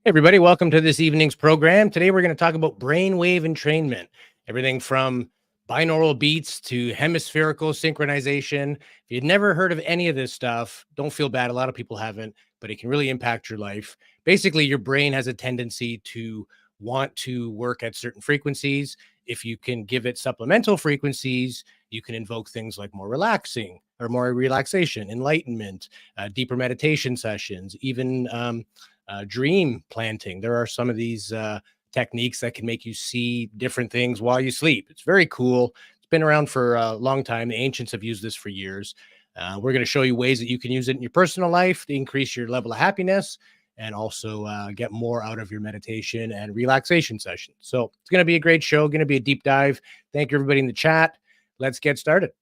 Hey everybody, welcome to this evening's program. Today we're going to talk about brainwave entrainment, everything from binaural beats to hemispherical synchronization. If you'd never heard of any of this stuff, don't feel bad. A lot of people haven't, but it can really impact your life. Basically, your brain has a tendency to want to work at certain frequencies. If you can give it supplemental frequencies, you can invoke things like more relaxing or more relaxation, enlightenment, deeper meditation sessions, even dream planting. There are some of these techniques that can make you see different things while you sleep. It's very cool. It's been around for a long time. The ancients have used this for years. We're going to show you ways that you can use it in your personal life to increase your level of happiness and also get more out of your meditation and relaxation sessions. So it's going to be a great show, going to be a deep dive. Thank you, everybody in the chat. Let's get started.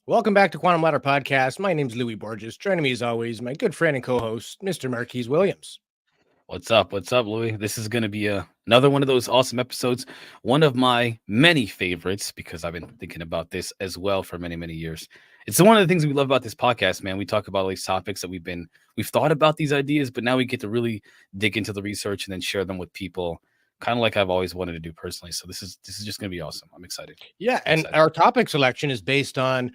Welcome back to Quantum Ladder Podcast. My name is Louis Borges. Joining me as always, my good friend and co-host, Mr. Marquise Williams. What's up? What's up, Louis? This is going to be another one of those awesome episodes. One of my many favorites because I've been thinking about this as well for many, many years. It's one of the things we love about this podcast, man. We talk about all these topics that we've thought about these ideas, but now we get to really dig into the research and then share them with people, kind of like I've always wanted to do personally. So this is just going to be awesome. I'm excited. Yeah, and our topic selection is based on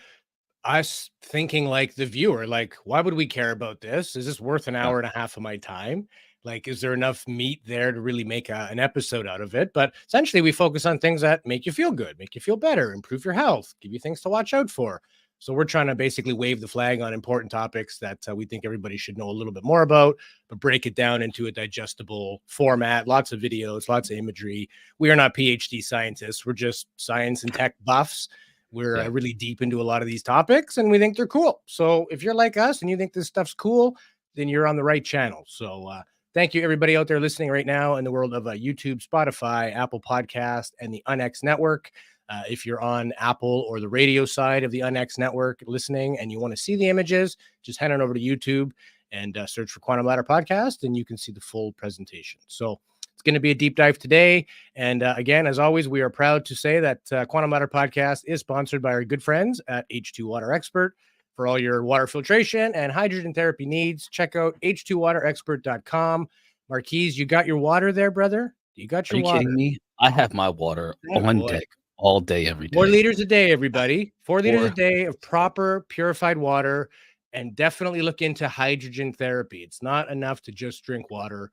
us thinking like the viewer, like, why would we care about this? Is this worth an hour and a half of my time? Like, is there enough meat there to really make an episode out of it? But essentially, we focus on things that make you feel good, make you feel better, improve your health, give you things to watch out for. So we're trying to basically wave the flag on important topics that we think everybody should know a little bit more about, but break it down into a digestible format, lots of videos, lots of imagery. We are not PhD scientists. We're just science and tech buffs. We're really deep into a lot of these topics and we think they're cool. So if you're like us and you think this stuff's cool, then you're on the right channel. So thank you, everybody out there listening right now in the world of YouTube, Spotify, Apple Podcast, and the UNX network. If you're on Apple or the radio side of the UNX network listening and you want to see the images, just head on over to YouTube and search for Quantum Ladder Podcast and you can see the full presentation. So it's going to be a deep dive today. And again, as always, we are proud to say that Quantum Ladder Podcast is sponsored by our good friends at H2 Water Expert. For all your water filtration and hydrogen therapy needs, check out h2waterexpert.com. Marquise, you got your water there, brother? You got your water? Are you kidding me? I have my water on deck all day, every day. 4 liters a day, everybody. 4 liters a day of proper purified water, and definitely look into hydrogen therapy. It's not enough to just drink water.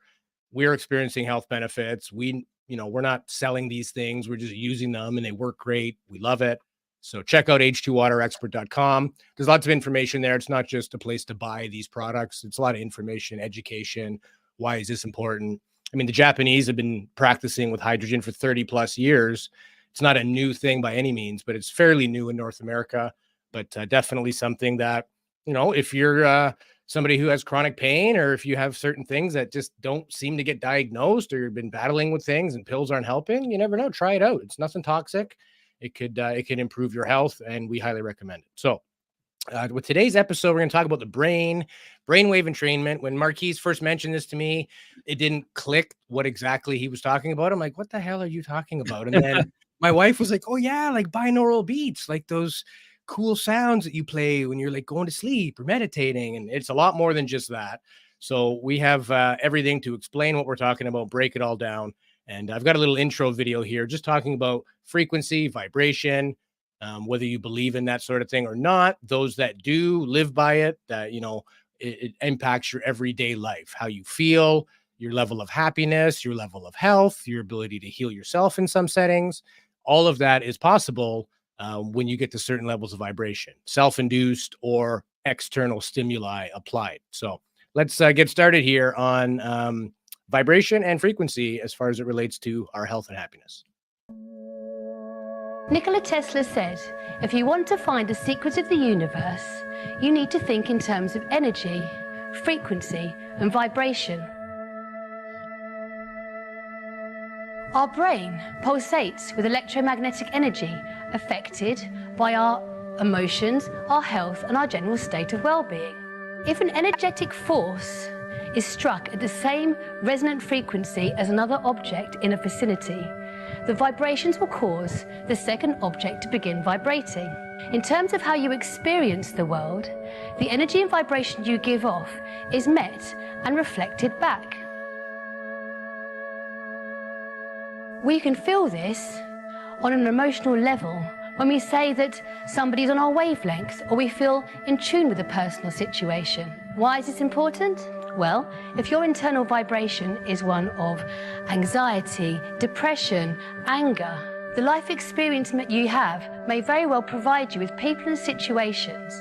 We're experiencing health benefits. We're not selling these things. We're just using them and they work great. We love it. So check out h2waterexpert.com. There's lots of information there. It's not just a place to buy these products. It's a lot of information, education. Why is this important? I mean, the Japanese have been practicing with hydrogen for 30 plus years. It's not a new thing by any means, but it's fairly new in North America, but definitely something that, if you're somebody who has chronic pain, or if you have certain things that just don't seem to get diagnosed, or you've been battling with things and pills aren't helping, you never know. Try it out. It's nothing toxic. It could improve your health, and we highly recommend it. So with today's episode, we're going to talk about the brainwave entrainment. When Marquise first mentioned this to me, it didn't click what exactly he was talking about. I'm like, what the hell are you talking about? And then my wife was like, oh yeah, like binaural beats, like those cool sounds that you play when you're like going to sleep or meditating. And it's a lot more than just that. So we have everything to explain what we're talking about, break it all down. And I've got a little intro video here just talking about frequency, vibration, whether you believe in that sort of thing or not. Those that do live by it, that, it impacts your everyday life, how you feel, your level of happiness, your level of health, your ability to heal yourself in some settings. All of that is possible when you get to certain levels of vibration, self-induced or external stimuli applied. So let's get started here on vibration and frequency as far as it relates to our health and happiness. Nikola Tesla said, if you want to find the secrets of the universe, you need to think in terms of energy, frequency, and vibration. Our brain pulsates with electromagnetic energy affected by our emotions, our health, and our general state of well-being. If an energetic force is struck at the same resonant frequency as another object in a vicinity, the vibrations will cause the second object to begin vibrating. In terms of how you experience the world, the energy and vibration you give off is met and reflected back. We can feel this on an emotional level when we say that somebody's on our wavelength or we feel in tune with a personal situation. Why is this important? Well, if your internal vibration is one of anxiety, depression, anger, the life experience that you have may very well provide you with people and situations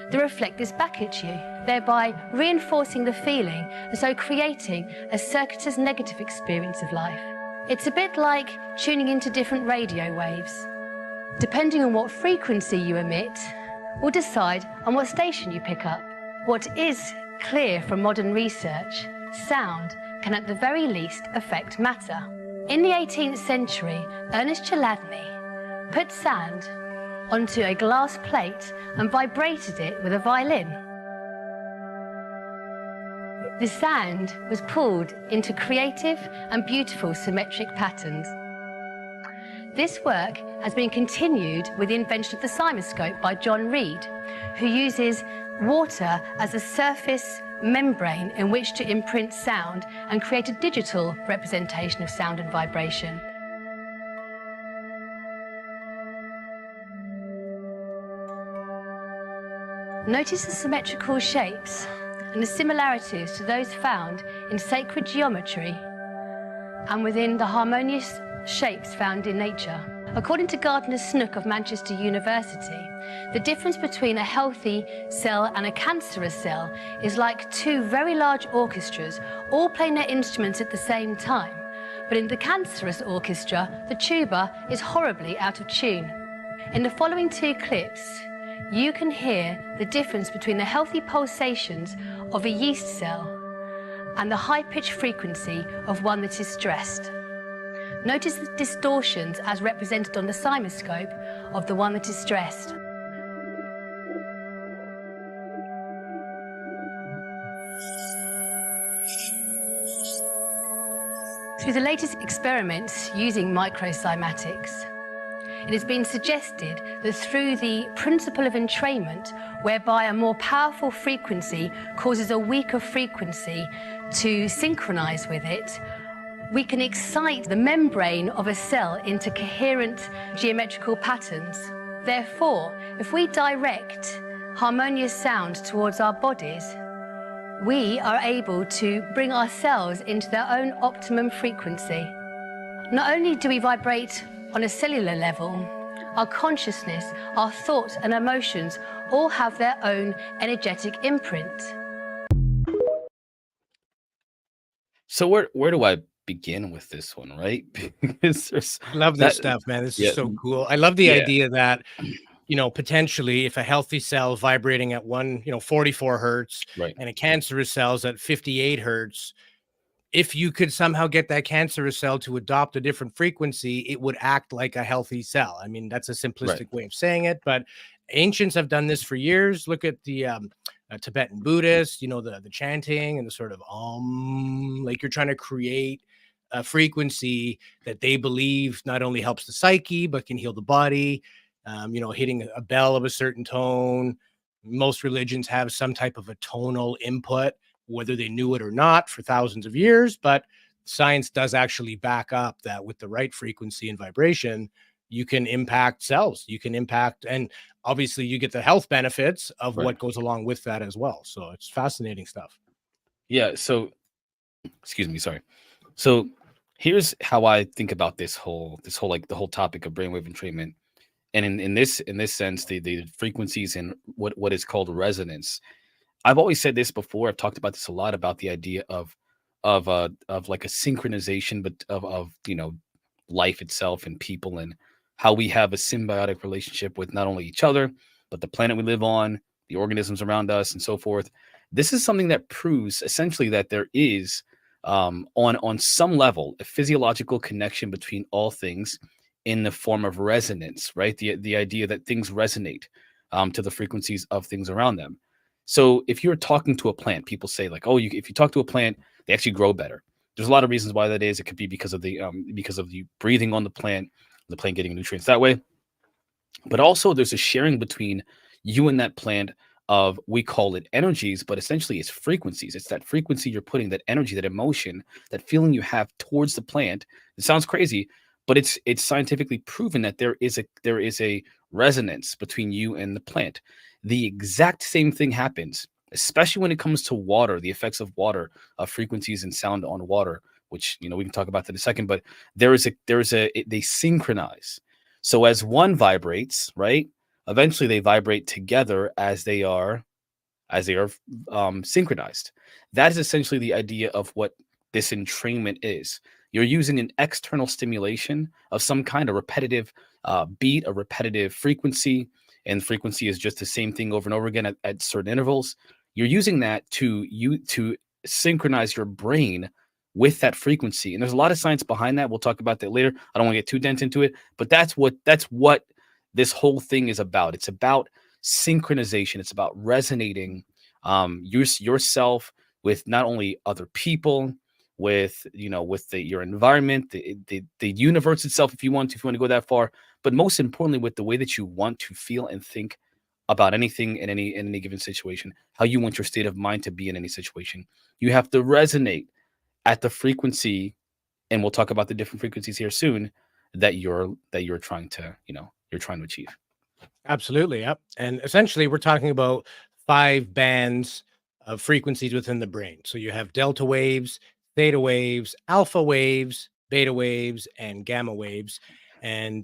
that reflect this back at you, thereby reinforcing the feeling and so creating a circuitous negative experience of life. It's a bit like tuning into different radio waves. Depending on what frequency you emit, will decide on what station you pick up. What is clear from modern research, sound can at the very least affect matter. In the 18th century, Ernest Chladni put sand onto a glass plate and vibrated it with a violin. The sand was pulled into creative and beautiful symmetric patterns. This work has been continued with the invention of the cymoscope by John Reed, who uses water as a surface membrane in which to imprint sound and create a digital representation of sound and vibration. Notice the symmetrical shapes and the similarities to those found in sacred geometry and within the harmonious shapes found in nature. According to Gardner Snook of Manchester University, the difference between a healthy cell and a cancerous cell is like two very large orchestras all playing their instruments at the same time. But in the cancerous orchestra, the tuba is horribly out of tune. In the following two clips, you can hear the difference between the healthy pulsations of a yeast cell and the high-pitched frequency of one that is stressed. Notice the distortions as represented on the cymoscope of the one that is stressed. Through the latest experiments using microcymatics, it has been suggested that through the principle of entrainment, whereby a more powerful frequency causes a weaker frequency to synchronize with it, we can excite the membrane of a cell into coherent geometrical patterns. Therefore, if we direct harmonious sound towards our bodies, we are able to bring our cells into their own optimum frequency. Not only do we vibrate on a cellular level, our consciousness, our thoughts and emotions all have their own energetic imprint. So where do I begin with this one, right? Because I love this stuff, man. This is so cool. I love the idea that, potentially if a healthy cell vibrating at 44 hertz, right, and a cancerous cell's at 58 hertz, if you could somehow get that cancerous cell to adopt a different frequency, it would act like a healthy cell. I mean, that's a simplistic way of saying it, but ancients have done this for years. Look at the Tibetan Buddhists, the chanting and the sort of like you're trying to create a frequency that they believe not only helps the psyche, but can heal the body. Hitting a bell of a certain tone. Most religions have some type of a tonal input whether they knew it or not for thousands of years, but science does actually back up that with the right frequency and vibration, you can impact cells, you can impact, and obviously you get the health benefits of Right. what goes along with that as well. So it's fascinating stuff. Yeah. So, excuse me. Sorry. So here's how I think about this whole like the whole topic of brainwave entrainment. And in this sense, the frequencies and what is called resonance. I've always said this before. I've talked about this a lot, about the idea of like a synchronization, but of life itself and people, and how we have a symbiotic relationship with not only each other, but the planet we live on, the organisms around us, and so forth. This is something that proves essentially that there is, on some level, a physiological connection between all things in the form of resonance, right? The idea that things resonate to the frequencies of things around them. So if you're talking to a plant, people say like, oh, if you talk to a plant, they actually grow better. There's a lot of reasons why that is. It could be because of the breathing on the plant getting nutrients that way. But also there's a sharing between you and that plant of, we call it energies, but essentially it's frequencies. It's that frequency you're putting, that energy, that emotion, that feeling you have towards the plant. It sounds crazy, but it's scientifically proven that there is a resonance between you and the plant. The exact same thing happens, especially when it comes to water, the effects of water, frequencies and sound on water, which we can talk about that in a second. But they synchronize. So as one vibrates, right, eventually they vibrate together as they are synchronized. That is essentially the idea of what this entrainment is. You're using an external stimulation of some kind, a repetitive beat, a repetitive frequency, and frequency is just the same thing over and over again at certain intervals. You're using that to synchronize your brain with that frequency. And there's a lot of science behind that. We'll talk about that later. I don't want to get too dense into it, but that's what this whole thing is about. It's about synchronization. It's about resonating yourself with not only other people, with your environment, the universe itself, if you want to go that far, but most importantly with the way that you want to feel and think about anything in any given situation, how you want your state of mind to be in any situation. You have to resonate at the frequency, and we'll talk about the different frequencies here soon, that you're trying to achieve. Absolutely. Yep. And essentially we're talking about 5 bands of frequencies within the brain. So you have delta waves, theta waves, alpha waves, beta waves, and gamma waves. And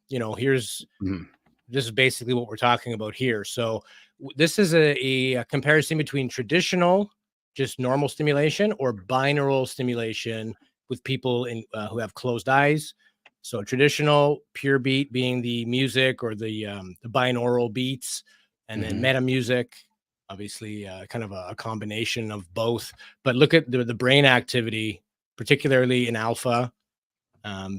this is basically what we're talking about here. So this is a comparison between traditional, just normal stimulation, or binaural stimulation with people who have closed eyes. So traditional pure beat being the music or the binaural beats, and then meta music, obviously kind of a combination of both. But look at the brain activity, particularly in alpha.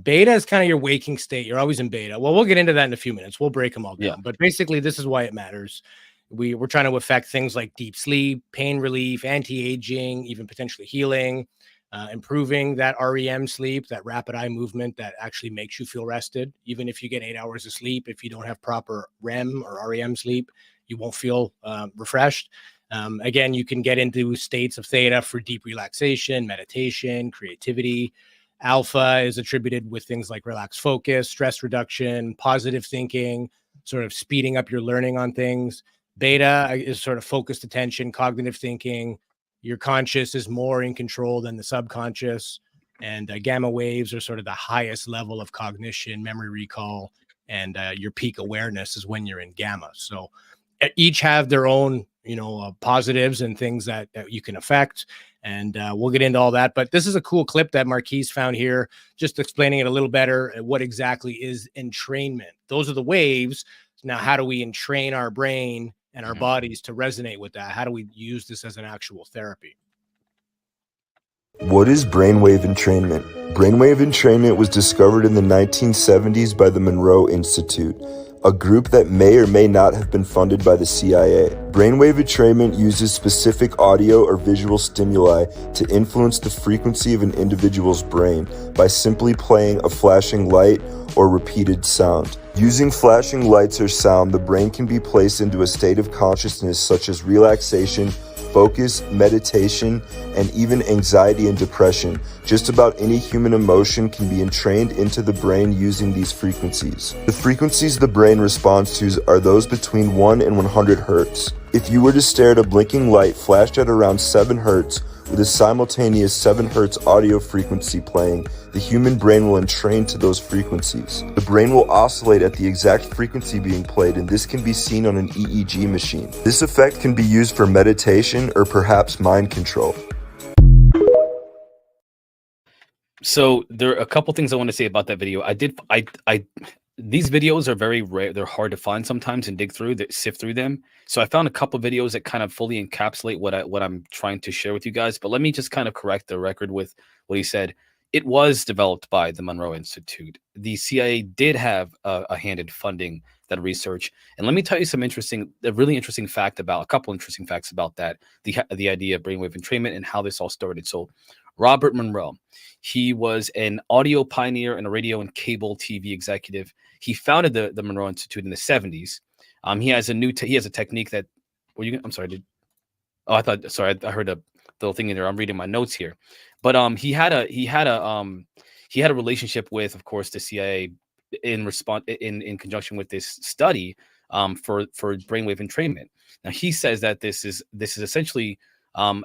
Beta is kind of your waking state. You're always in beta. Well, we'll get into that in a few minutes. We'll break them all down. Yeah. But basically, this is why it matters. We're trying to affect things like deep sleep, pain relief, anti-aging, even potentially healing, improving that REM sleep, that rapid eye movement that actually makes you feel rested. Even if you get 8 hours of sleep, if you don't have proper REM or REM sleep, you won't feel refreshed. Again, you can get into states of theta for deep relaxation, meditation, creativity. Alpha is attributed with things like relaxed focus, stress reduction, positive thinking, sort of speeding up your learning on things. Beta is sort of focused attention, cognitive thinking. Your conscious is more in control than the subconscious. And gamma waves are sort of the highest level of cognition, memory recall, and your peak awareness is when you're in gamma. So each have their own, positives and things that you can affect. And we'll get into all that. But this is a cool clip that Marquise found here, just explaining it a little better. What exactly is entrainment? Those are the waves. Now, how do we entrain our brain and our bodies to resonate with that? How do we use this as an actual therapy? What is brainwave entrainment? Brainwave entrainment was discovered in the 1970s by the Monroe Institute, a group that may or may not have been funded by the CIA. Brainwave entrainment uses specific audio or visual stimuli to influence the frequency of an individual's brain by simply playing a flashing light or repeated sound. Using flashing lights or sound, the brain can be placed into a state of consciousness such as relaxation, focus, meditation, and even anxiety and depression. Just about any human emotion can be entrained into the brain using these frequencies. The frequencies the brain responds to are those between 1 and 100 hertz. If you were to stare at a blinking light flashed at around 7 hertz with a simultaneous 7 hertz audio frequency playing, the human brain will entrain to those frequencies. The brain will oscillate at the exact frequency being played, and this can be seen on an EEG machine. This effect can be used for meditation or perhaps mind control. So there are a couple things I want to say about that video. These videos are very rare. They're hard to find sometimes and sift through them. So I found a couple videos that kind of fully encapsulate what I'm trying to share with you guys. But let me just kind of correct the record with what he said. It was developed by the Monroe Institute. The CIA did have a hand in funding that research. And let me tell you a really interesting fact about a couple interesting facts about that, the idea of brainwave entrainment and how this all started. So Robert Monroe, he was an audio pioneer and a radio and cable TV executive. He founded the Monroe Institute in the 70s. He has a technique that. I'm sorry. I heard a little thing in there. I'm reading my notes here, but he had a relationship with, of course, the CIA in conjunction with this study for brainwave entrainment. Now he says that this is essentially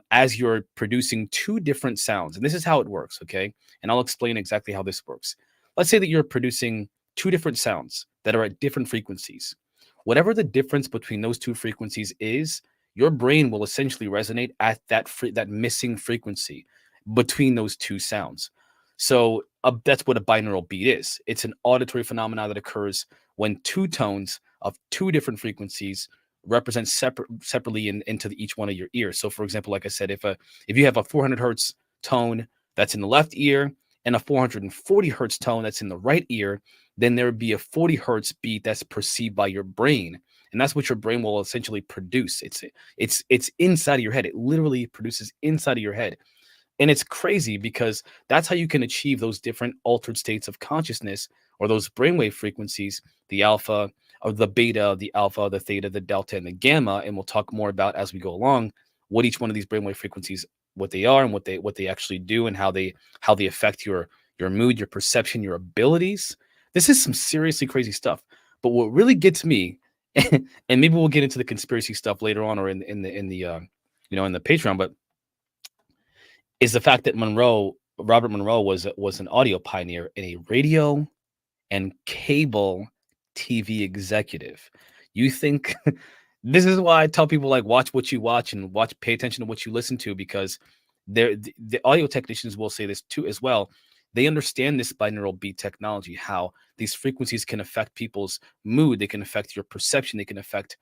as you're producing two different sounds, and this is how it works, okay? And I'll explain exactly how this works. Let's say that you're producing two different sounds that are at different frequencies. Whatever the difference between those two frequencies is, your brain will essentially resonate at that missing frequency between those two sounds. So that's what a binaural beat is. It's an auditory phenomenon that occurs when two tones of two different frequencies represent separately into each one of your ears. So for example, like I said, if you have a 400 hertz tone that's in the left ear and a 440 hertz tone that's in the right ear, then there would be a 40 hertz beat that's perceived by your brain. And that's what your brain will essentially produce. It's inside of your head. It literally produces inside of your head. And it's crazy because that's how you can achieve those different altered states of consciousness, or those brainwave frequencies, the alpha, or the beta, the alpha, the theta, the delta, and the gamma. And we'll talk more about as we go along what each one of these brainwave frequencies, what they are and what they actually do, and how they affect your mood, your perception, your abilities. This is some seriously crazy stuff. But what really gets me, and maybe we'll get into the conspiracy stuff later on, or in the Patreon, but is the fact that Robert Monroe was an audio pioneer and a radio and cable TV executive. You think this is why I tell people, like, watch what you watch and pay attention to what you listen to, because the audio technicians will say this too as well. They understand this binaural beat technology, how these frequencies can affect people's mood. They can affect your perception. They can affect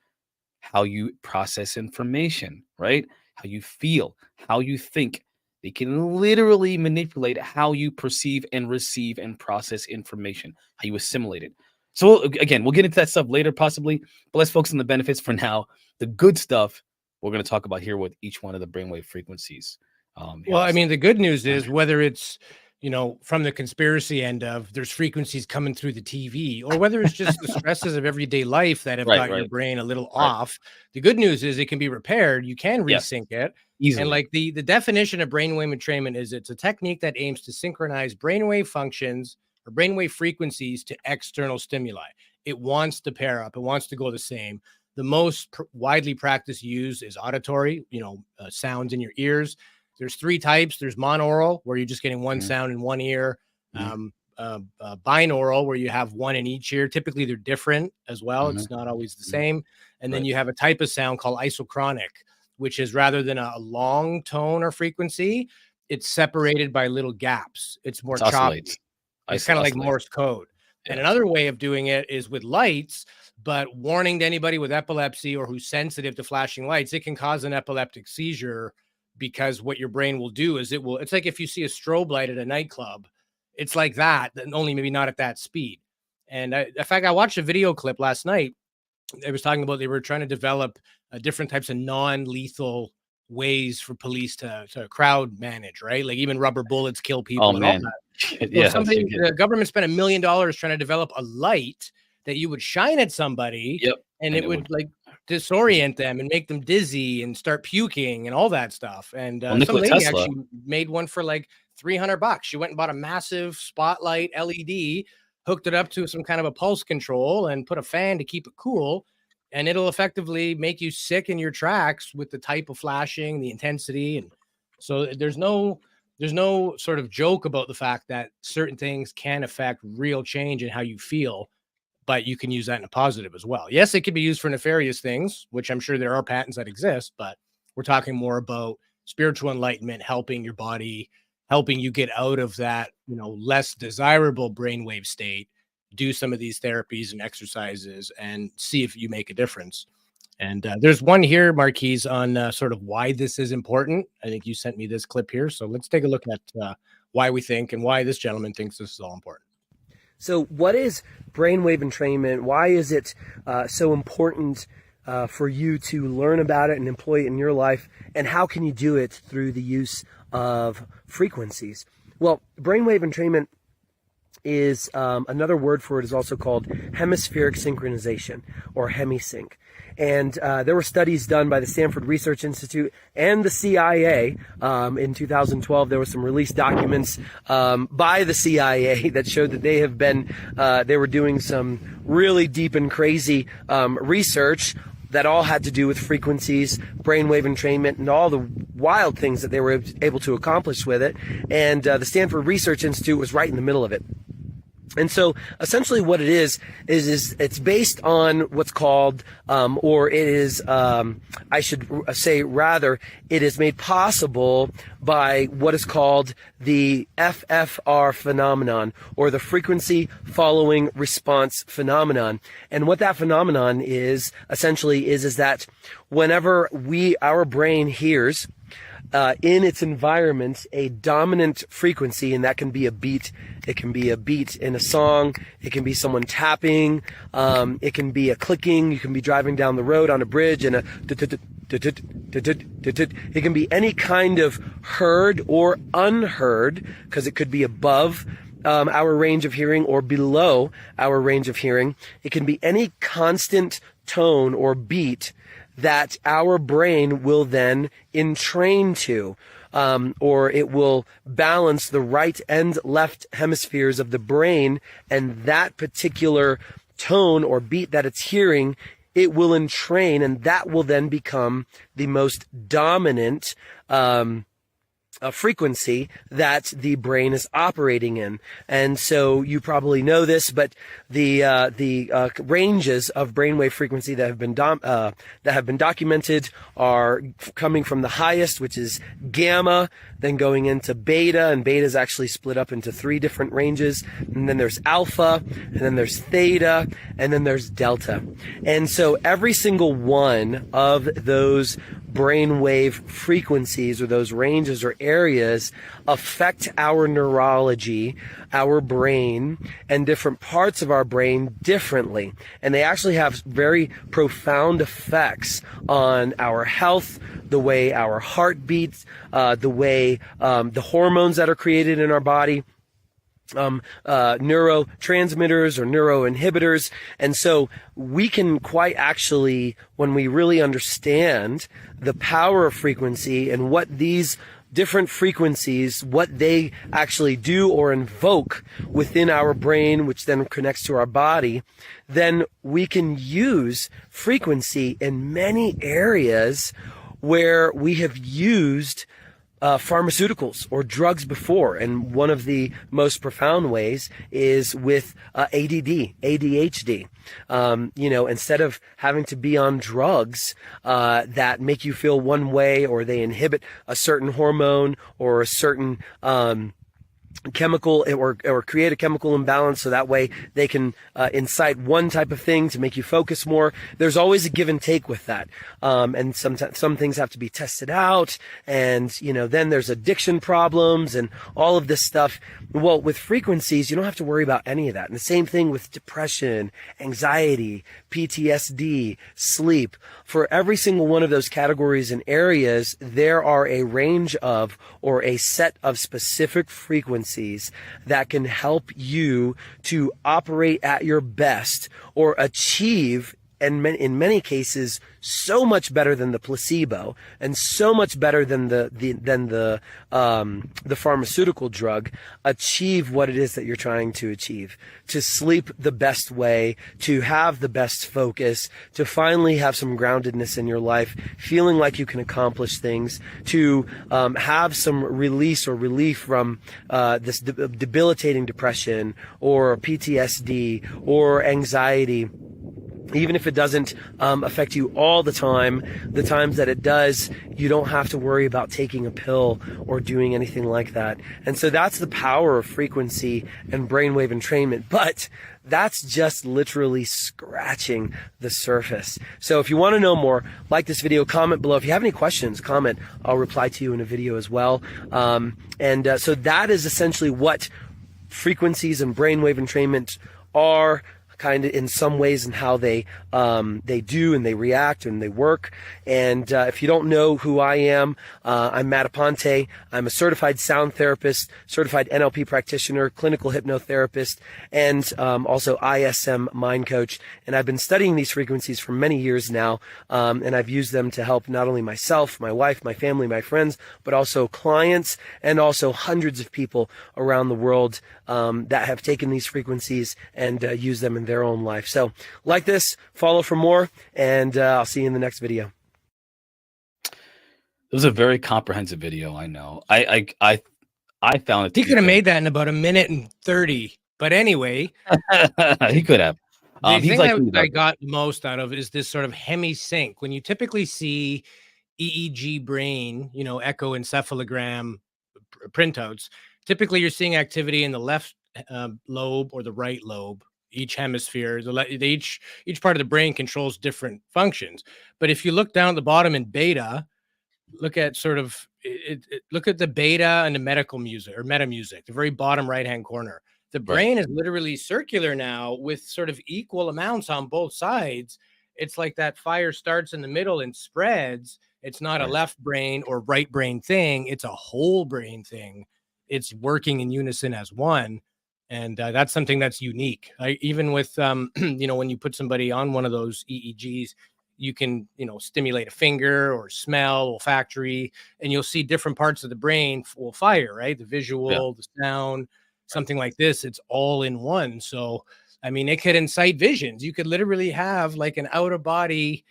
how you process information, right? How you feel, how you think. They can literally manipulate how you perceive and receive and process information, how you assimilate it. So again, we'll get into that stuff later possibly, but let's focus on the benefits for now. The good stuff we're going to talk about here with each one of the brainwave frequencies. Well, I mean, the good news is, whether it's, from the conspiracy end of there's frequencies coming through the TV, or whether it's just the stresses of everyday life that have got your brain a little off, the good news is it can be repaired. You can resync it easily. And like the definition of brainwave entrainment is, it's a technique that aims to synchronize brainwave functions or brainwave frequencies to external stimuli. It wants to pair up. It wants to go the same. The most widely practiced use is auditory, sounds in your ears. There's three types. There's monaural, where you're just getting one sound in one ear. Binaural, where you have one in each ear. Typically, they're different as well. It's not always the same. And then you have a type of sound called isochronic, which is, rather than a long tone or frequency, it's separated by little gaps. It's more choppy. It's kind of like Morse code. And another way of doing it is with lights, but warning to anybody with epilepsy or who's sensitive to flashing lights, it can cause an epileptic seizure, because what your brain will do is it's like if you see a strobe light at a nightclub, it's like that, only maybe not at that speed. And in fact, I watched a video clip last night. They was talking about, they were trying to develop different types of non-lethal ways for police to crowd manage, right? Like even rubber bullets kill people. Oh, man. All that. The government spent $1 million trying to develop a light that you would shine at somebody, and it would like disorient them and make them dizzy and start puking and all that stuff. And some Nikola lady Tesla. actually made one for like $300. She went and bought a massive spotlight LED, hooked it up to some kind of a pulse control, and put a fan to keep it cool. And it'll effectively make you sick in your tracks with the type of flashing, the intensity. And so there's no sort of joke about the fact that certain things can affect real change in how you feel, but you can use that in a positive as well. Yes, it can be used for nefarious things, which I'm sure there are patents that exist, but we're talking more about spiritual enlightenment, helping your body, helping you get out of that, less desirable brainwave state, do some of these therapies and exercises and see if you make a difference. And there's one here, Marquise, on sort of why this is important. I think you sent me this clip here. So let's take a look at why we think and why this gentleman thinks this is all important. So what is brainwave entrainment? Why is it so important for you to learn about it and employ it in your life? And how can you do it through the use of frequencies? Well, brainwave entrainment is another word for it is also called hemispheric synchronization, or hemisync. And there were studies done by the Stanford Research Institute and the CIA. In 2012, there were some released documents by the CIA that showed that they were doing some really deep and crazy research that all had to do with frequencies, brainwave entrainment, and all the wild things that they were able to accomplish with it. And the Stanford Research Institute was right in the middle of it. And so essentially what it is it's based on what's called, or it is, I should say rather, it is made possible by what is called the FFR phenomenon, or the frequency following response phenomenon. And what that phenomenon is essentially is that whenever our brain hears in its environment a dominant frequency, and that can be a beat. It can be a beat in a song. It can be someone tapping. It can be a clicking. You can be driving down the road on a bridge and it can be any kind of heard or unheard, because it could be above our range of hearing or below our range of hearing. It can be any constant tone or beat that our brain will then entrain to, or it will balance the right and left hemispheres of the brain, and that particular tone or beat that it's hearing, it will entrain, and that will then become the most dominant frequency that the brain is operating in. And so you probably know this, but the ranges of brainwave frequency that have been documented are coming from the highest, which is gamma, then going into beta, and beta is actually split up into 3 different ranges. And then there's alpha, and then there's theta, and then there's delta. And so every single one of those brainwave frequencies, or those ranges or areas, affect our neurology, our brain, and different parts of our brain differently. And they actually have very profound effects on our health, the way our heart beats, the way the hormones that are created in our body, neurotransmitters or neuroinhibitors. And so we can quite actually, when we really understand the power of frequency and what these different frequencies, what they actually do or invoke within our brain, which then connects to our body, then we can use frequency in many areas where we have used pharmaceuticals or drugs before. And one of the most profound ways is with ADD, ADHD. Instead of having to be on drugs that make you feel one way, or they inhibit a certain hormone or a certain chemical, or create a chemical imbalance, so that way they can incite one type of thing to make you focus more. There's always a give and take with that, and some things have to be tested out, and then there's addiction problems and all of this stuff. Well, with frequencies, you don't have to worry about any of that. And the same thing with depression, anxiety, PTSD, sleep. For every single one of those categories and areas, there are a range of, or a set of specific frequencies that can help you to operate at your best, or achieve and in many cases, so much better than the placebo, and so much better than the pharmaceutical drug, achieve what it is that you're trying to achieve. To sleep the best way, to have the best focus, to finally have some groundedness in your life, feeling like you can accomplish things, to have some release or relief from this debilitating depression or PTSD or anxiety. Even if it doesn't affect you all the times that it does, you don't have to worry about taking a pill or doing anything like that. And so that's the power of frequency and brainwave entrainment. But that's just literally scratching the surface. So if you want to know more, like this video, comment below. If you have any questions, comment. I'll reply to you in a video as well. So that is essentially what frequencies and brainwave entrainment are, kind of in some ways, and how they do and they react and they work. And if you don't know who I am, I'm Matt Aponte. I'm a certified sound therapist, certified NLP practitioner, clinical hypnotherapist, and also ISM mind coach. And I've been studying these frequencies for many years now, and I've used them to help not only myself, my wife, my family, my friends, but also clients, and also hundreds of people around the world that have taken these frequencies and used them in their own life. So like this, follow for more, and I'll see you in the next video. It was a very comprehensive video. I know. I found it. He could have made that in about 1:30. But anyway, he could have. The thing that I got most out of is this sort of hemi-sync. When you typically see EEG brain, echoencephalogram printouts, typically you're seeing activity in the left lobe or the right lobe. Each hemisphere, each part of the brain controls different functions. But if you look down at the bottom in beta, look at look at the beta and the medical music or meta music, the very bottom right-hand corner. The brain is literally circular now with sort of equal amounts on both sides. It's like that fire starts in the middle and spreads. It's not a left brain or right brain thing. It's a whole brain thing. It's working in unison as one. And that's something that's unique. Even with, when you put somebody on one of those EEGs, you can, stimulate a finger or smell, olfactory, and you'll see different parts of the brain will fire, right? The visual, the sound, something like this. It's all in one. So, I mean, it could incite visions. You could literally have like an out of body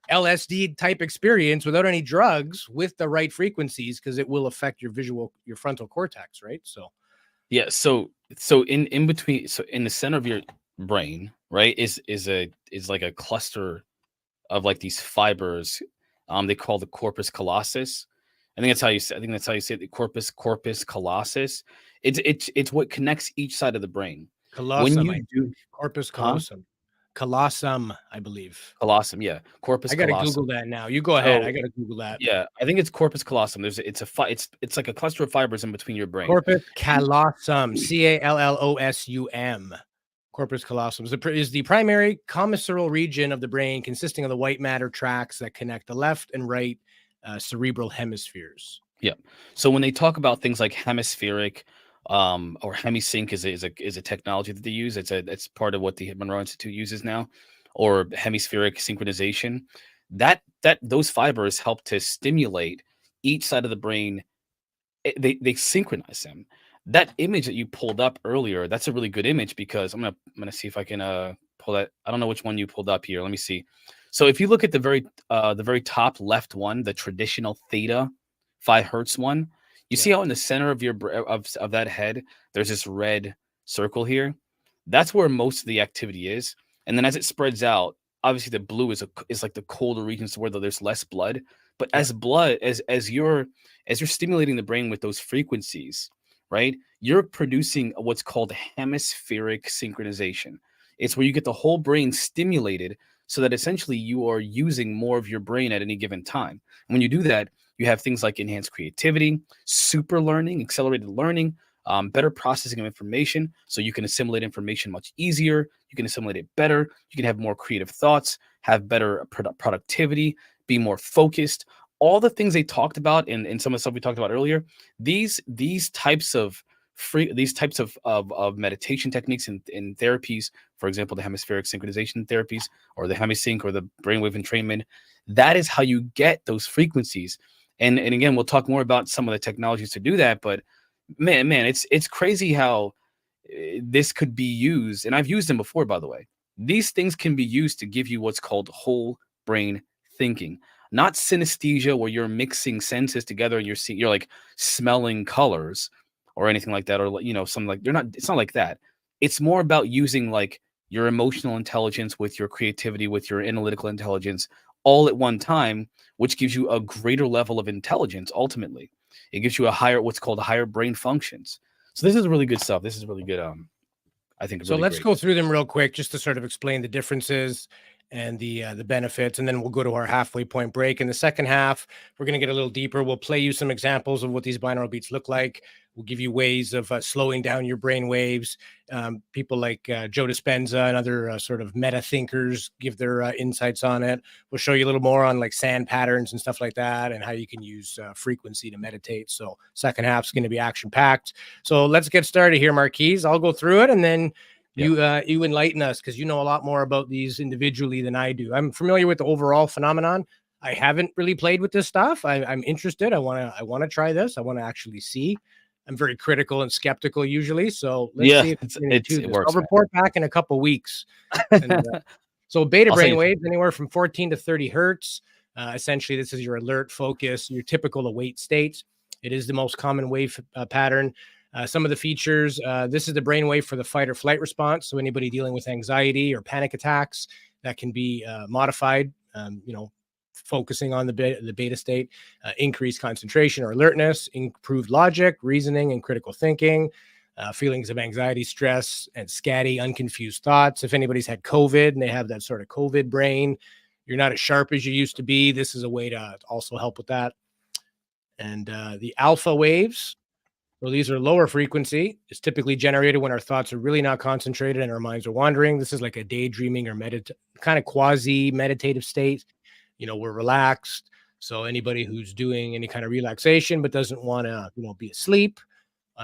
LSD type experience without any drugs with the right frequencies, because it will affect your frontal cortex, right? So. Yeah. So in between, so in the center of your brain, right, is like a cluster of like these fibers. They call the corpus callosum. I think that's how you say it. The corpus callosum. It's what connects each side of the brain. Corpus callosum. Callosum, I believe. Callosum, yeah. Corpus I gotta callosum. Google that now. You go ahead. I gotta Google that. Yeah, I think it's corpus callosum. It's like a cluster of fibers in between your brain. Corpus callosum, CALLOSUM. Corpus callosum is the primary commissarial region of the brain, consisting of the white matter tracts that connect the left and right cerebral hemispheres. Yeah. So when they talk about things like hemispheric, or hemisync is a technology that they use. It's part of what the Monroe Institute uses now, or hemispheric synchronization. That those fibers help to stimulate each side of the brain. They synchronize them. That image that you pulled up earlier, that's a really good image, because I'm gonna see if I can pull that. I don't know which one you pulled up here. Let me see. So if you look at the very top left one, the traditional Theta 5 hertz one. You see how in the center of your of that head, there's this red circle here? That's where most of the activity is. And then as it spreads out, obviously the blue is like the colder regions where there's less blood. But as you're stimulating the brain with those frequencies, right, you're producing what's called hemispheric synchronization. It's where you get the whole brain stimulated so that essentially you are using more of your brain at any given time. And when you do that, you have things like enhanced creativity, super learning, accelerated learning, better processing of information. So you can assimilate information much easier. You can assimilate it better. You can have more creative thoughts, have better productivity, be more focused. All the things they talked about in some of the stuff we talked about earlier, these types of these types of meditation techniques and therapies, for example, the hemispheric synchronization therapies or the hemisync or the brainwave entrainment, that is how you get those frequencies. And again, we'll talk more about some of the technologies to do that. But man, it's crazy how this could be used. And I've used them before, by the way. These things can be used to give you what's called whole brain thinking, not synesthesia, where you're mixing senses together and you're like smelling colors or anything like that, or something like it's not like that. It's more about using like your emotional intelligence with your creativity, with your analytical intelligence, all at one time, which gives you a greater level of intelligence. Ultimately, it gives you what's called higher brain functions. So this is really good stuff. This is really good. I think. So really let's great. go through them real quick, just to sort of explain the differences and the benefits, and then we'll go to our halfway point break. In the second half, we're going to get a little deeper. We'll play you some examples of what these binaural beats look like. We'll give you ways of slowing down your brain waves. People like Joe Dispenza and other sort of meta thinkers give their insights on it. We'll show you a little more on like sand patterns and stuff like that, and how you can use frequency to meditate. So second half is going to be action packed. So let's get started here, Marquise. I'll go through it, and then you enlighten us, because you know a lot more about these individually than I do. I'm familiar with the overall phenomenon. I haven't really played with this stuff. I'm interested. I want to try this. I want to actually see. I'm very critical and skeptical usually. So let's see if it works. I'll report back in a couple weeks. And, so beta brainwaves, anywhere from 14 to 30 hertz. Essentially, this is your alert, focus, your typical awake state. It is the most common wave pattern. Some of the features, this is the brainwave for the fight or flight response. So anybody dealing with anxiety or panic attacks, that can be modified, focusing on the beta state, increased concentration or alertness, improved logic, reasoning, and critical thinking, feelings of anxiety, stress, and scatty, unconfused thoughts. If anybody's had COVID and they have that sort of COVID brain, you're not as sharp as you used to be, this is a way to also help with that. And the alpha waves, so these are lower frequency. It's typically generated when our thoughts are really not concentrated and our minds are wandering. This is like a daydreaming or kind of quasi meditative state. We're relaxed. So anybody who's doing any kind of relaxation but doesn't want to, be asleep,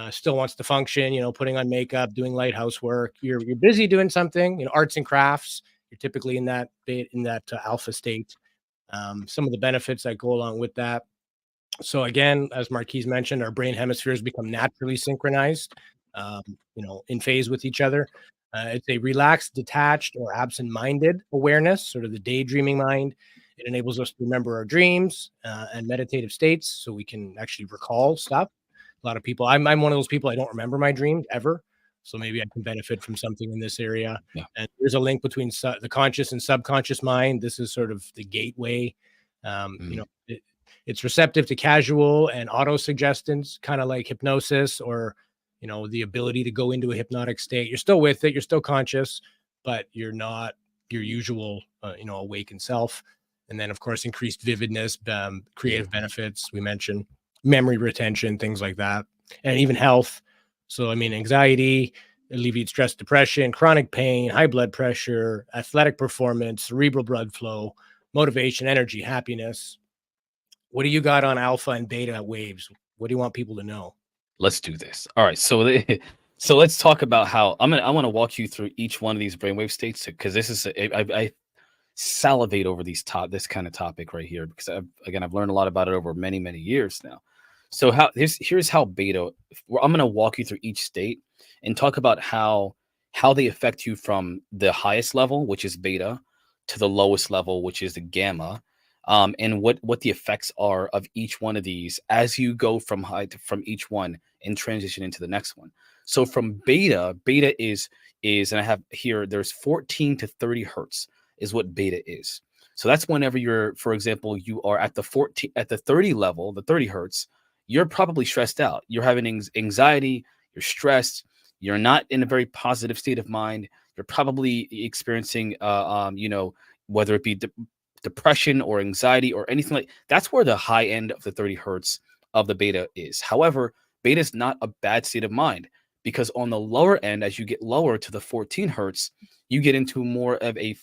still wants to function, putting on makeup, doing light housework. You're busy doing something, arts and crafts. You're typically in that alpha state. Some of the benefits that go along with that. So again, as Marquise mentioned, our brain hemispheres become naturally synchronized, in phase with each other. It's a relaxed, detached, or absent-minded awareness, sort of the daydreaming mind. It enables us to remember our dreams and meditative states, so we can actually recall stuff. A lot of people, I'm one of those people, I don't remember my dreams ever, so maybe I can benefit from something in this area. Yeah. And there's a link between the conscious and subconscious mind. This is sort of the gateway. It's receptive to casual and auto suggestions, kind of like hypnosis, or the ability to go into a hypnotic state. You're still with it, you're still conscious, but you're not your usual awakened self. And then of course increased vividness, creative benefits, we mentioned memory retention, things like that, and even health. So anxiety, alleviate stress, depression, chronic pain, high blood pressure, athletic performance, cerebral blood flow, motivation, energy, happiness. What do you got on alpha and beta waves? What do you want people to know? Let's do this. All right. So so let's talk about how I want to walk you through each one of these brainwave states, because this is I salivate over this kind of topic right here, because I've learned a lot about it over many years now. So here's how beta. I'm going to walk you through each state and talk about how they affect you from the highest level, which is beta, to the lowest level, which is the gamma. And what the effects are of each one of these as you go from each one and transition into the next one. So from beta is, and I have here, there's 14 to 30 hertz is what beta is. So that's whenever you're, for example, you are at the 30 level, the 30 hertz, you're probably stressed out. You're having anxiety, you're stressed, you're not in a very positive state of mind. You're probably experiencing, whether it be depression or anxiety or anything like that's where the high end of the 30 hertz of the beta is. However, beta is not a bad state of mind, because on the lower end, as you get lower to the 14 hertz, you get into more of a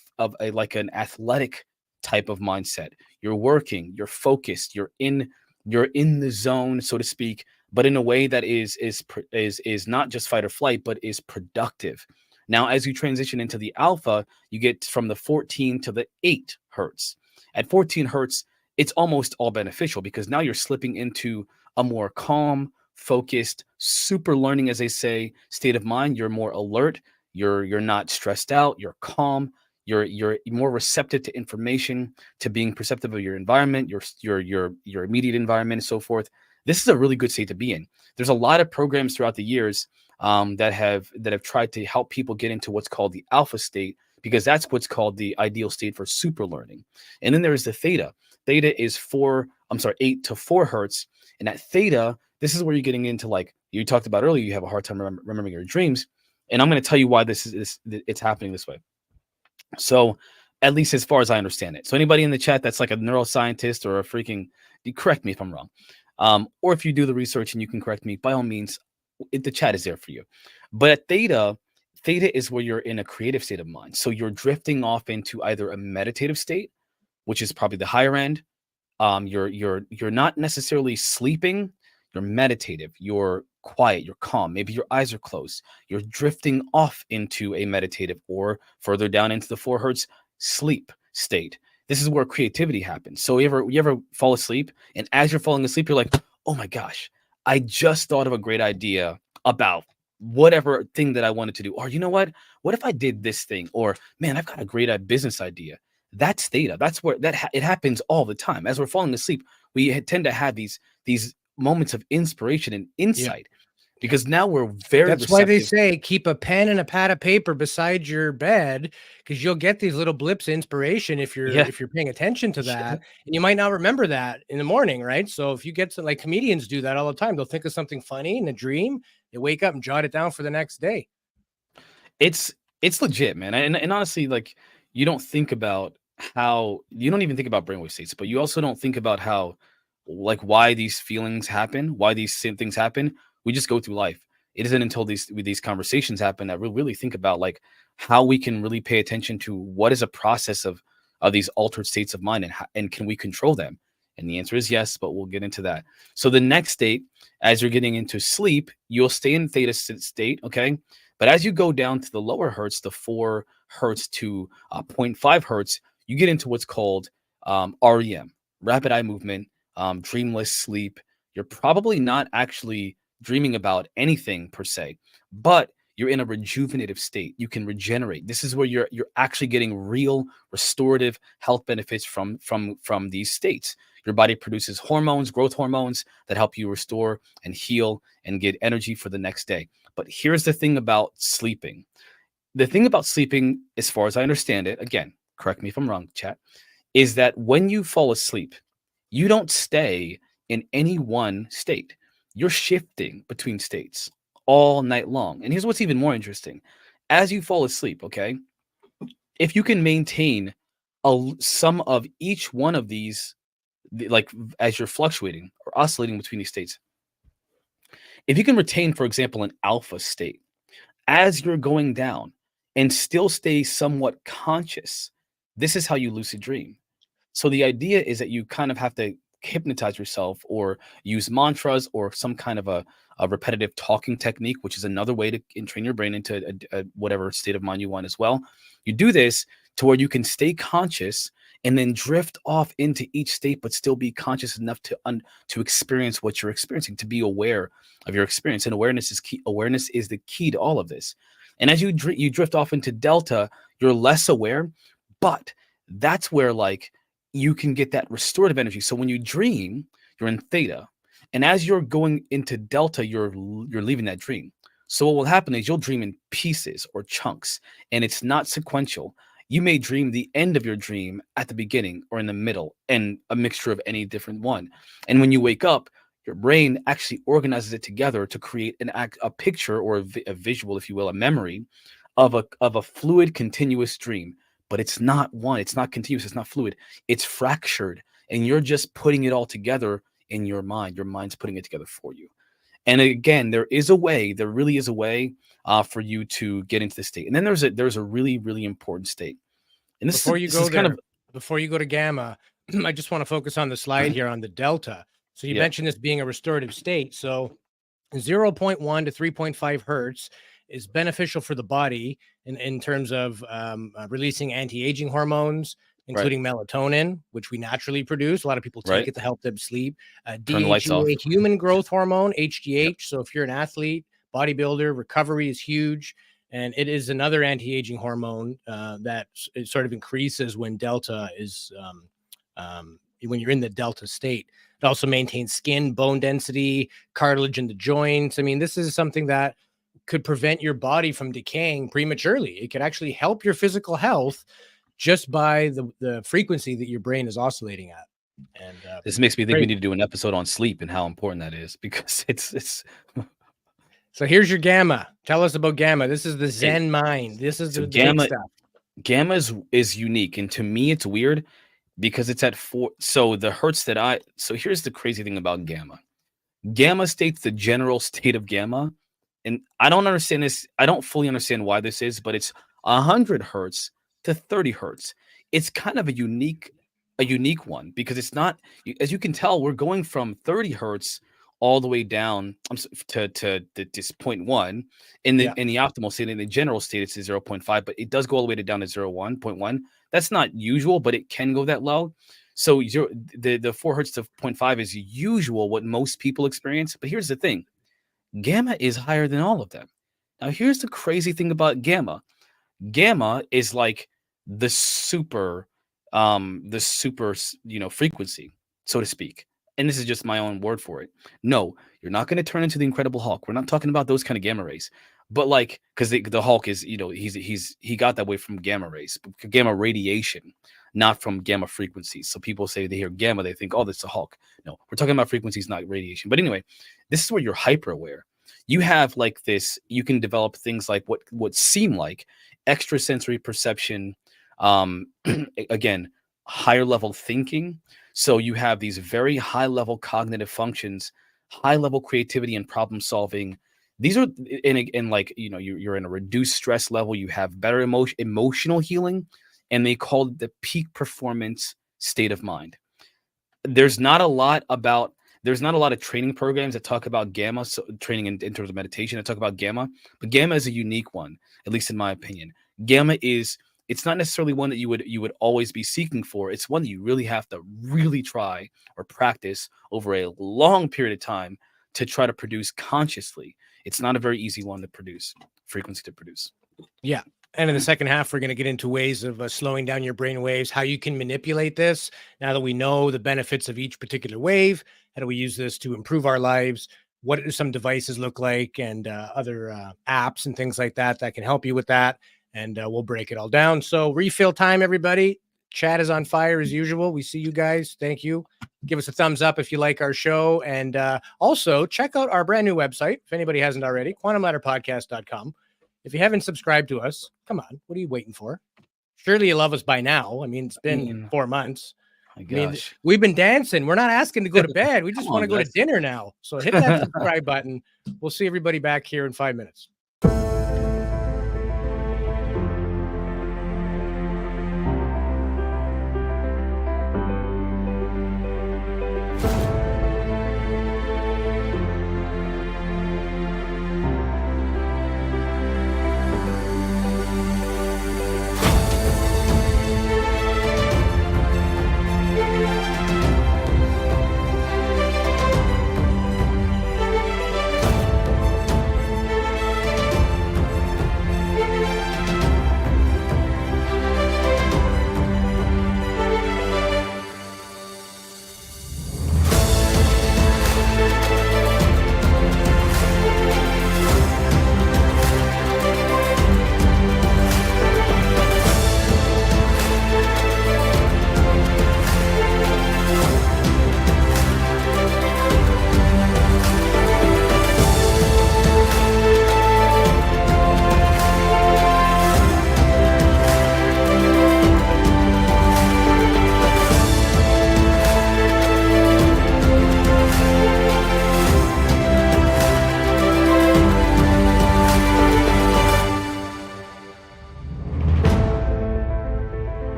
like an athletic type of mindset. You're working, you're focused, you're in the zone, so to speak, but in a way that is not just fight or flight, but is productive. Now, as you transition into the alpha, you get from the 14 to the 8 hertz. At 14 hertz, it's almost all beneficial because now you're slipping into a more calm, focused, super learning, as they say, state of mind. You're more alert. You're not stressed out. You're calm. You're more receptive to information, to being perceptive of your environment, your immediate environment, and so forth. This is a really good state to be in. There's a lot of programs throughout the years that have tried to help people get into what's called the alpha state, because that's what's called the ideal state for super learning. And then there's the theta. Theta is 8 to 4 hertz. And at theta, this is where you're getting into, like you talked about earlier, you have a hard time remembering your dreams. And I'm going to tell you why it's happening this way. So, at least as far as I understand it. So anybody in the chat that's like a neuroscientist or a freaking, correct me if I'm wrong. Or if you do the research and you can correct me, by all means, the chat is there for you. But at theta is where you're in a creative state of mind. So you're drifting off into either a meditative state, which is probably the higher end. You're not necessarily sleeping. You're meditative. You're quiet. You're calm. Maybe your eyes are closed. You're drifting off into a meditative or further down into the 4 hertz sleep state. This is where creativity happens. So you ever fall asleep, and as you're falling asleep, you're like, oh my gosh, I just thought of a great idea about whatever thing that I wanted to do. Or you know what? What if I did this thing? Or man, I've got a great business idea. That's theta. That's where it happens all the time. As we're falling asleep, we tend to have these moments of inspiration and insight, because now we're very That's why they say keep a pen and a pad of paper beside your bed, because you'll get these little blips of inspiration if you're paying attention to that. And you might not remember that in the morning, right? So if you get some, like comedians do that all the time, they'll think of something funny in a dream, they wake up and jot it down for the next day. It's legit, man. And honestly, like, you don't think about you don't even think about brainwave states, but you also don't think about how, like, why these feelings happen, why these same things happen. We just go through life. It isn't until these conversations happen that we really think about, like, how we can really pay attention to what is a process of these altered states of mind, and can we control them? And the answer is yes, but we'll get into that. So the next state, as you're getting into sleep, you'll stay in theta state, okay? But as you go down to the lower hertz, the 4 hertz to 0.5 hertz, you get into what's called REM, rapid eye movement, dreamless sleep. You're probably not actually dreaming about anything per se, but you're in a rejuvenative state. You can regenerate. This is where you're actually getting real restorative health benefits from these states. Your body produces hormones, growth hormones, that help you restore and heal and get energy for the next day. But here's the thing about sleeping. The thing about sleeping, as far as I understand it, again, correct me if I'm wrong, chat, is that when you fall asleep, you don't stay in any one state. You're shifting between states all night long. And here's what's even more interesting. As you fall asleep, okay, if you can maintain some of each one of these, like as you're fluctuating or oscillating between these states, if you can retain, for example, an alpha state as you're going down and still stay somewhat conscious, this is how you lucid dream. So the idea is that you kind of have to hypnotize yourself or use mantras or some kind of a repetitive talking technique, which is another way to entrain your brain into a whatever state of mind you want as well. You do this to where you can stay conscious and then drift off into each state, but still be conscious enough to experience what you're experiencing, to be aware of your experience. And awareness is key. Awareness is the key to all of this. And as you drift off into delta, you're less aware, but that's where, like, you can get that restorative energy. So when you dream, you're in theta, and as you're going into delta, you're leaving that dream. So what will happen is you'll dream in pieces or chunks, and it's not sequential. You may dream the end of your dream at the beginning or in the middle, and a mixture of any different one. And when you wake up, your brain actually organizes it together to create a picture or a visual, if you will, a memory of a fluid, continuous dream. But it's not one, it's not continuous, it's not fluid, it's fractured. And you're just putting it all together in your mind. Your mind's putting it together for you. And again, there really is a way for you to get into the state. And then there's a really, really important state. And before you go to gamma, I just want to focus on the slide here on the delta. So you mentioned this being a restorative state. So 0.1 to 3.5 hertz is beneficial for the body in terms of releasing anti-aging hormones, including melatonin, which we naturally produce. A lot of people take it to help them sleep. Turn the lights off. DHEA, human growth hormone, HGH. So if you're an athlete, bodybuilder, recovery is huge. And it is another anti-aging hormone that it sort of increases when delta is when you're in the delta state. It also maintains skin, bone density, cartilage in the joints. I mean, this is something that could prevent your body from decaying prematurely. It could actually help your physical health just by the frequency that your brain is oscillating at. And this makes me think we need to do an episode on sleep and how important that is, because it's So here's your gamma. Tell us about gamma. This is the Zen mind. This is the gamma big stuff. Gamma is unique, and to me it's weird because it's at 4. So the hertz so here's the crazy thing about gamma. Gamma states the general state of gamma, and I don't understand this. I don't fully understand why this is, but it's 100 hertz to 30 hertz. It's kind of a unique one, because it's not, as you can tell, we're going from 30 hertz all the way down to this 0.1 in the optimal state. In the general state, it's 0.5, but it does go all the way down to 0.1. That's not usual, but it can go that low. So the 4 hertz to 0.5 is usual, what most people experience. But here's the thing. Gamma is higher than all of them. Now, here's the crazy thing about gamma. Gamma is like the super, frequency, so to speak. And this is just my own word for it. No, you're not going to turn into the Incredible Hulk. We're not talking about those kind of gamma rays. But like, because the Hulk is, he got that way from gamma rays, gamma radiation, not from gamma frequencies. So people say they hear gamma, they think, oh, that's the Hulk. No, we're talking about frequencies, not radiation. But anyway, this is where you're hyper aware. You have like this, you can develop things like what seem like extrasensory perception, again, higher level thinking. So you have these very high level cognitive functions, high level creativity and problem solving. These are in like, you're in a reduced stress level. You have better emotional healing, and they call it the peak performance state of mind. There's not a lot of training programs that talk about gamma, so training in terms of meditation that talk about gamma, but gamma is a unique one, at least in my opinion. Gamma it's not necessarily one that you would always be seeking for. It's one that you really have to really try or practice over a long period of time to try to produce consciously. It's not a very easy one to produce, frequency to produce. Yeah. And in the second half, we're going to get into ways of slowing down your brain waves, how you can manipulate this. Now that we know the benefits of each particular wave, how do we use this to improve our lives? What do some devices look like, and other apps and things like that can help you with that. And we'll break it all down. So refill time, everybody. Chat is on fire as usual. We see you guys. Thank you. Give us a thumbs up if you like our show. And also check out our brand new website, if anybody hasn't already, quantumladderpodcast.com. If you haven't subscribed to us, come on. What are you waiting for? Surely you love us by now. I mean, it's been 4 months. My gosh. We've been dancing. We're not asking to go to bed. We just want to go to dinner now. So hit that subscribe button. We'll see everybody back here in 5 minutes.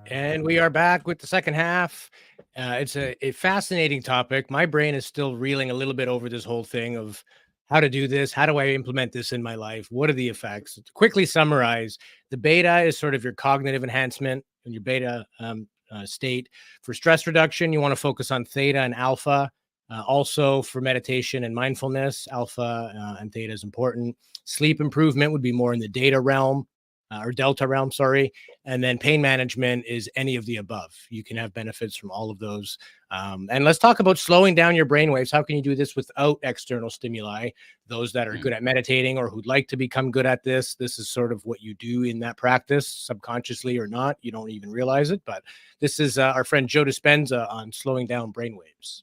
And we are back with the second half. It's a fascinating topic. My brain is still reeling a little bit over this whole thing of how to do this. How do I implement this in my life? What are the effects? To quickly summarize, the beta is sort of your cognitive enhancement in your beta state. For stress reduction, you want to focus on theta and alpha. Also for meditation and mindfulness, alpha and theta is important. Sleep improvement would be more in the data realm or delta realm, sorry. And then pain management is any of the above. You can have benefits from all of those. And let's talk about slowing down your brainwaves. How can you do this without external stimuli? Those that are good at meditating or who'd like to become good at this is sort of what you do in that practice, subconsciously or not. You don't even realize it. But this is our friend Joe Dispenza on slowing down brainwaves.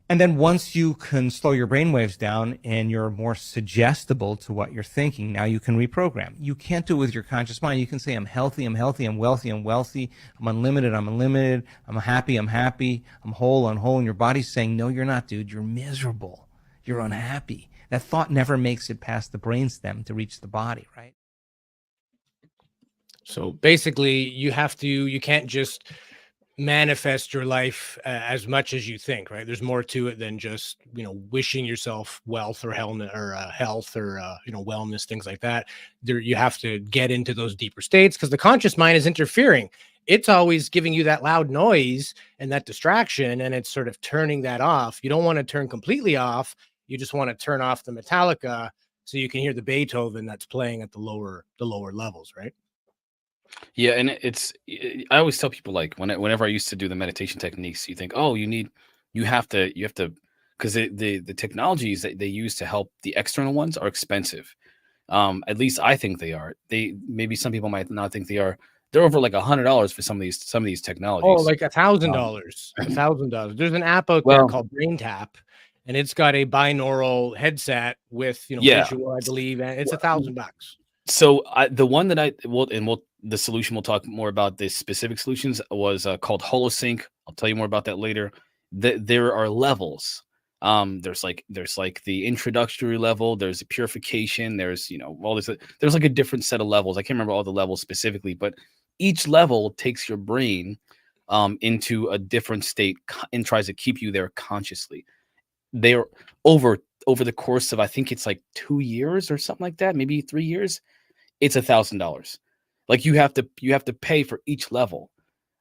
And then once you can slow your brainwaves down and you're more suggestible to what you're thinking, now you can reprogram. You can't do it with your conscious mind. You can say, I'm healthy, I'm healthy, I'm wealthy, I'm wealthy, I'm unlimited, I'm unlimited, I'm happy, I'm happy, I'm whole, I'm whole. And your body's saying, no, you're not, dude. You're miserable. You're unhappy. That thought never makes it past the brainstem to reach the body, right? So basically, you can't just manifest your life as much as you think, right? There's more to it than just, wishing yourself wealth or health or wellness, things like that. You have to get into those deeper states because the conscious mind is interfering. It's always giving you that loud noise and that distraction, and it's sort of turning that off. You don't want to turn completely off. You just want to turn off the Metallica so you can hear the Beethoven that's playing at the lower levels, right? Yeah, and I always tell people, like, whenever I used to do the meditation techniques, you think, oh, you have to, because the technologies that they use to help the external ones are expensive. At least I think they are. Maybe some people might not think they are. They're over like $100 for some of these technologies. Oh, like $1,000. $1,000. There's an app out there called Brain Tap, and it's got a binaural headset with visual, I believe, and it's $1,000. So the one that the solution, we'll talk more about the specific solutions, was called HoloSync. I'll tell you more about that later. There are levels. There's like the introductory level. There's the purification. There's all this. There's like a different set of levels. I can't remember all the levels specifically, but each level takes your brain into a different state and tries to keep you there consciously. They're over the course of, I think it's like 2 years or something like that, maybe 3 years. It's $1,000. Like you have to pay for each level.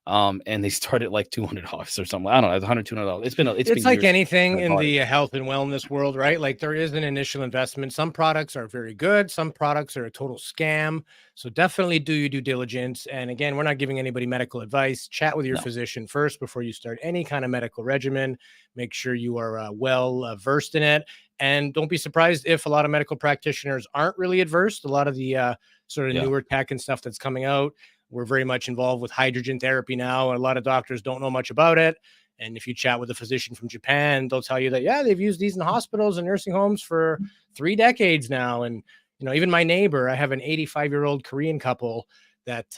And they start at like $200 or something. I don't know, $100, $200. It's like anything in the health and wellness world, right? Like there is an initial investment. Some products are very good. Some products are a total scam. So definitely do your due diligence. And again, we're not giving anybody medical advice. Chat with your physician first before you start any kind of medical regimen. Make sure you are well versed in it. And don't be surprised if a lot of medical practitioners aren't really adversed. A lot of the sort of newer tech and stuff that's coming out. We're very much involved with hydrogen therapy now. A lot of doctors don't know much about it. And if you chat with a physician from Japan, they'll tell you that, they've used these in hospitals and nursing homes for 3 decades now. And, even my neighbor, I have an 85-year-old Korean couple that,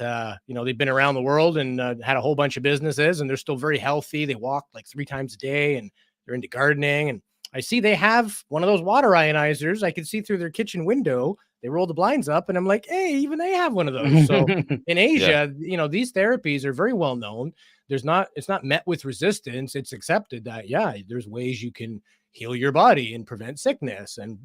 they've been around the world and had a whole bunch of businesses, and they're still very healthy. They walk like 3 times a day, and they're into gardening. And I see they have one of those water ionizers. I can see through their kitchen window. They roll the blinds up, and I'm like, hey, even they have one of those. So in Asia, these therapies are very well known. It's not met with resistance. It's accepted that, there's ways you can heal your body and prevent sickness and,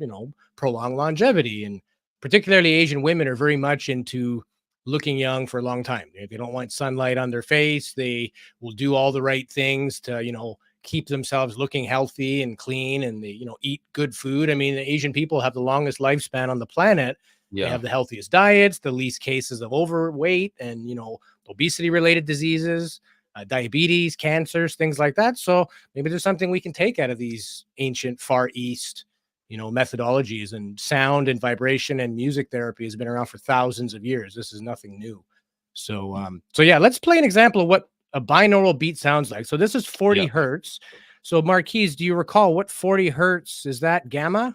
prolong longevity. And particularly Asian women are very much into looking young for a long time. They don't want sunlight on their face. They will do all the right things to, keep themselves looking healthy and clean, and they, eat good food. I mean, the Asian people have the longest lifespan on the planet. They have the healthiest diets, the least cases of overweight and, obesity related diseases, diabetes, cancers, things like that. So maybe there's something we can take out of these ancient Far East, methodologies. And sound and vibration and music therapy has been around for thousands of years. This is nothing new. So, let's play an example of what a binaural beat sounds like. So this is 40 hertz. So Marquise, do you recall what 40 hertz is? That gamma?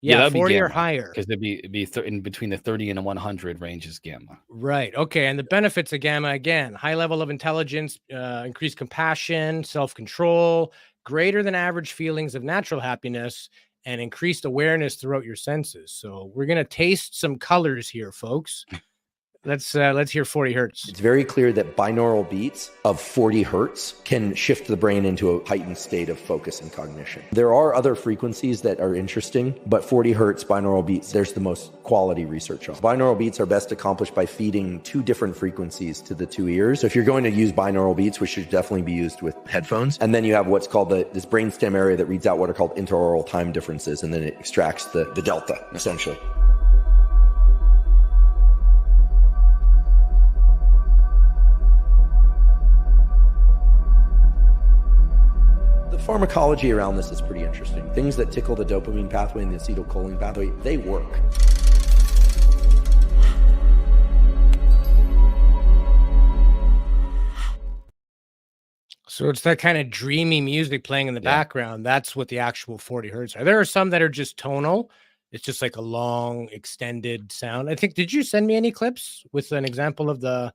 Yeah, 40 or higher. Because it'd be in between the 30 and the 100 range is gamma. Right. Okay. And the benefits of gamma, again, high level of intelligence, increased compassion, self-control, greater than average feelings of natural happiness, and increased awareness throughout your senses. So we're going to taste some colors here, folks. Let's hear 40 hertz. It's very clear that binaural beats of 40 hertz can shift the brain into a heightened state of focus and cognition. There are other frequencies that are interesting, but 40 hertz binaural beats, there's the most quality research on. Binaural beats are best accomplished by feeding 2 different frequencies to the 2 ears. So if you're going to use binaural beats, which should definitely be used with headphones, and then you have what's called this brainstem area that reads out what are called interaural time differences, and then it extracts the delta, essentially. The pharmacology around this is pretty interesting. Things that tickle the dopamine pathway and the acetylcholine pathway, they work. So it's that kind of dreamy music playing in the background. That's what the actual 40 hertz are. There are some that are just tonal. It's just like a long extended sound. I think, did you send me any clips with an example of the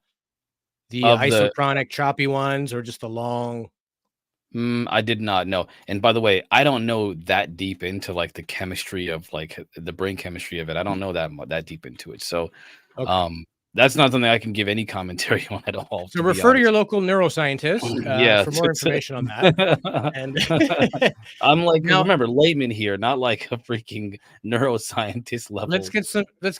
isochronic choppy ones, or just a long? I did not know. And by the way, I don't know that deep into like the chemistry of like the brain chemistry of it. I don't know that deep into it. So, that's not something I can give any commentary on at all. So refer to your local neuroscientist for more information on that. And I'm like, now, remember, layman here, not like a freaking neuroscientist level. Let's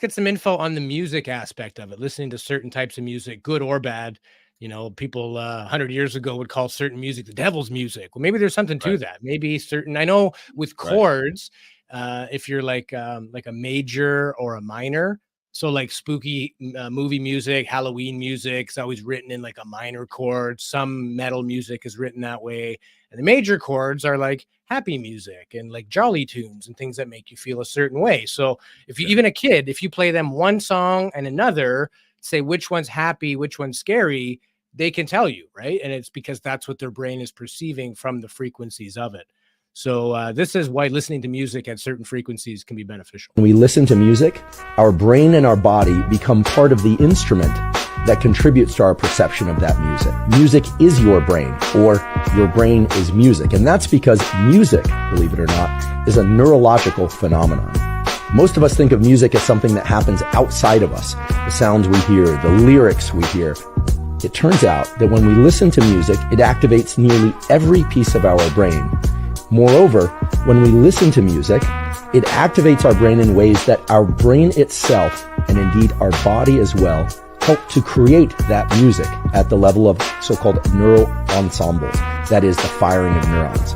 get some info on the music aspect of it. Listening to certain types of music, good or bad. You know, people 100 years ago would call certain music the devil's music. Well, maybe there's something to that. Maybe certain. I know with chords, if you're like a major or a minor. So like spooky movie music, Halloween music is always written in like a minor chord. Some metal music is written that way. And the major chords are like happy music and like jolly tunes and things that make you feel a certain way. So if you, even a kid, if you play them one song and another, say which one's happy, which one's scary, they can tell you, right? And it's because that's what their brain is perceiving from the frequencies of it. So this is why listening to music at certain frequencies can be beneficial. When we listen to music, our brain and our body become part of the instrument that contributes to our perception of that music. Music is your brain, or your brain is music. And that's because music, believe it or not, is a neurological phenomenon. Most of us think of music as something that happens outside of us. The sounds we hear, the lyrics we hear. It turns out that when we listen to music, it activates nearly every piece of our brain. Moreover, when we listen to music, it activates our brain in ways that our brain itself, and indeed our body as well, help to create that music at the level of so-called neural ensembles. That is the firing of neurons.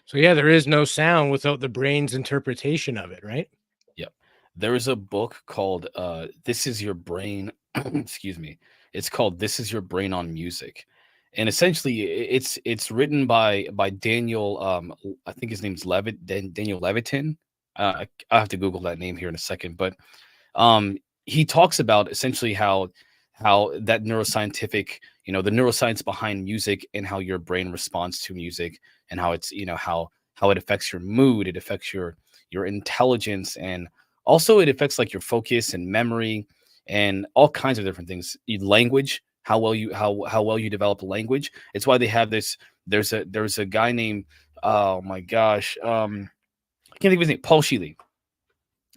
So yeah, there is no sound without the brain's interpretation of it, right? Yep. There is a book called This Is Your Brain. Excuse me. It's called This Is Your Brain on Music. And essentially, it's written by Daniel. I think his name's Daniel Levitin. I have to Google that name here in a second. But he talks about essentially how that neuroscientific, the neuroscience behind music and how your brain responds to music, and how it's how it affects your mood, it affects your intelligence, and also it affects like your focus and memory and all kinds of different things. Language. How well you develop language. It's why they have this. There's a guy named, oh my gosh, I can't think of his name, Paul Sheely,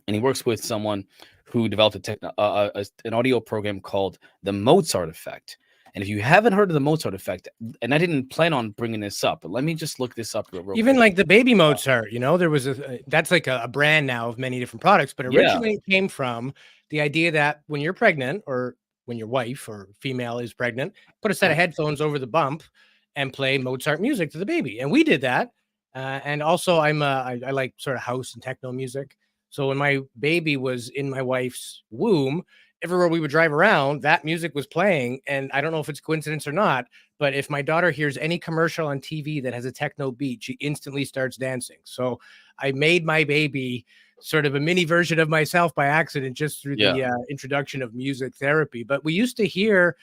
and he works with someone who developed an audio program called the Mozart Effect. And if you haven't heard of the Mozart Effect, and I didn't plan on bringing this up, but let me just look this up real Even quick. like the baby Mozart, there was that's like a brand now of many different products, but originally it came from the idea that when you're pregnant, or when your wife or female is pregnant, put a set of headphones over the bump and play Mozart music to the baby. And we did that. And also I like sort of house and techno music. So when my baby was in my wife's womb, everywhere we would drive around, that music was playing. And I don't know if it's coincidence or not, but if my daughter hears any commercial on TV that has a techno beat, she instantly starts dancing. So I made my baby sort of a mini version of myself by accident, just through the introduction of music therapy. But we used to hear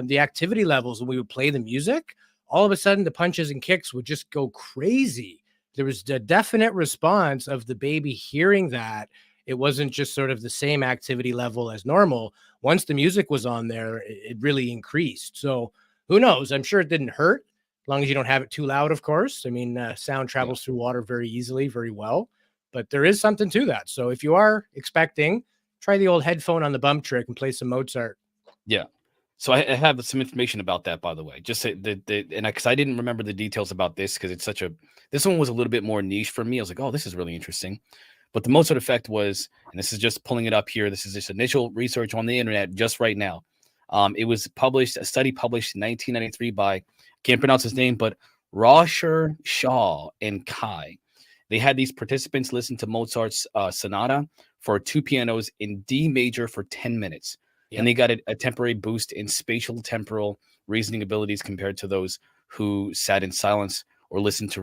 the activity levels when we would play the music. All of a sudden, the punches and kicks would just go crazy. There was a definite response of the baby hearing that. It wasn't just sort of the same activity level as normal. Once the music was on there, it really increased. So who knows? I'm sure it didn't hurt, as long as you don't have it too loud, of course. I mean, sound travels through water very easily, very well. But there is something to that. So if you are expecting Try the old headphone on the bump trick and play some Mozart. Yeah. So I have some information about that, by the way. Just say because I didn't remember the details about this because this one was a little bit more niche for me. I was like, oh, this is really interesting. But the Mozart effect was, and this is just pulling it up here. This is just initial research on the internet just right now. It was a study published in 1993 by, can't pronounce his name, but Rosher, Shaw, and Kai. They had these participants listen to Mozart's sonata for 2 pianos in D major for 10 minutes. And they got a temporary boost in spatial temporal reasoning abilities compared to those who sat in silence or listened to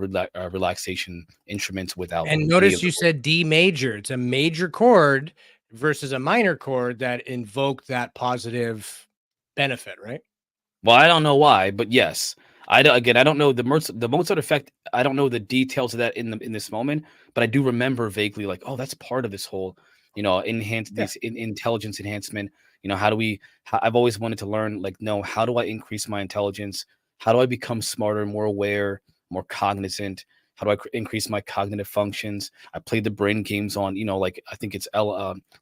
relaxation instruments without. And notice you said D major. It's a major chord versus a minor chord that invoked that positive benefit, right? Well, I don't know why, but yes. I don't know the Mozart effect. I don't know the details of that in this moment, but I do remember vaguely like, oh, that's part of this whole, intelligence enhancement. I've always wanted to learn, like, no, how do I increase my intelligence? How do I become smarter, more aware, more cognizant? How do I increase my cognitive functions? I played the brain games on, I think it's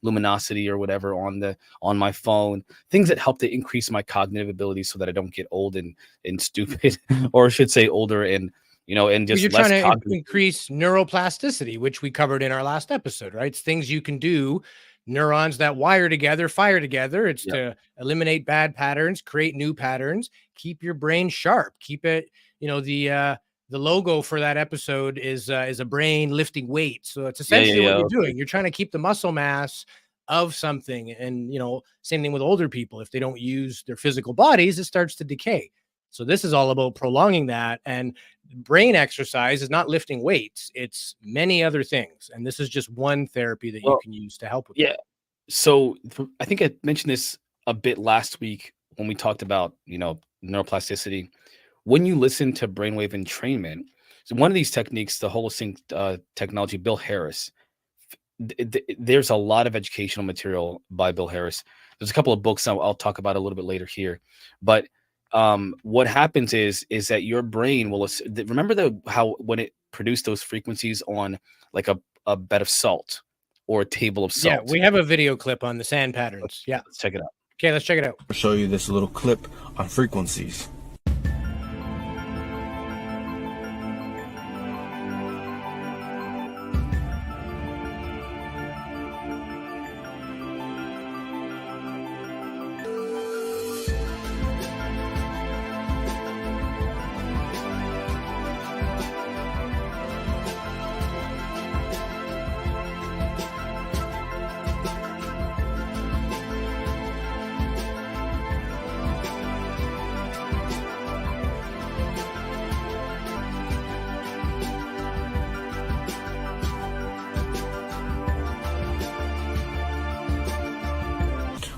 Luminosity or whatever on my phone. Things that help to increase my cognitive abilities so that I don't get old and stupid, or I should say older and just you're less trying to increase neuroplasticity, which we covered in our last episode, right? It's things you can do. Neurons that wire together, fire together. It's to eliminate bad patterns, create new patterns, keep your brain sharp, keep it, the logo for that episode is a brain lifting weights. So it's essentially what you're doing. You're trying to keep the muscle mass of something. And, same thing with older people. If they don't use their physical bodies, it starts to decay. So this is all about prolonging that. And brain exercise is not lifting weights. It's many other things. And this is just one therapy that you can use to help with that. So I think I mentioned this a bit last week when we talked about, neuroplasticity. When you listen to brainwave entrainment, so one of these techniques, the holosync technology, Bill Harris, there's a lot of educational material by Bill Harris. There's a couple of books I'll talk about a little bit later here. But what happens is that your brain will remember how when it produced those frequencies on like a bed of salt or a table of salt. Yeah, we have a video clip on the sand patterns. Yeah, let's check it out. Okay, let's check it out. I'll show you this little clip on frequencies.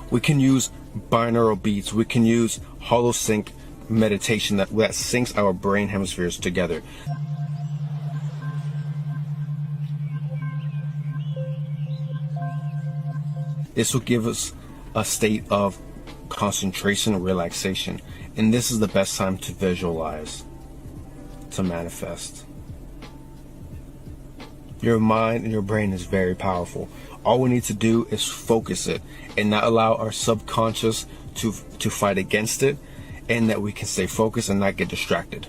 We can use binaural beats. We can use holosync meditation that syncs our brain hemispheres together. This will give us a state of concentration and relaxation. And this is the best time to visualize, to manifest. Your mind and your brain is very powerful. All we need to do is focus it and not allow our subconscious to fight against it, and that we can stay focused and not get distracted.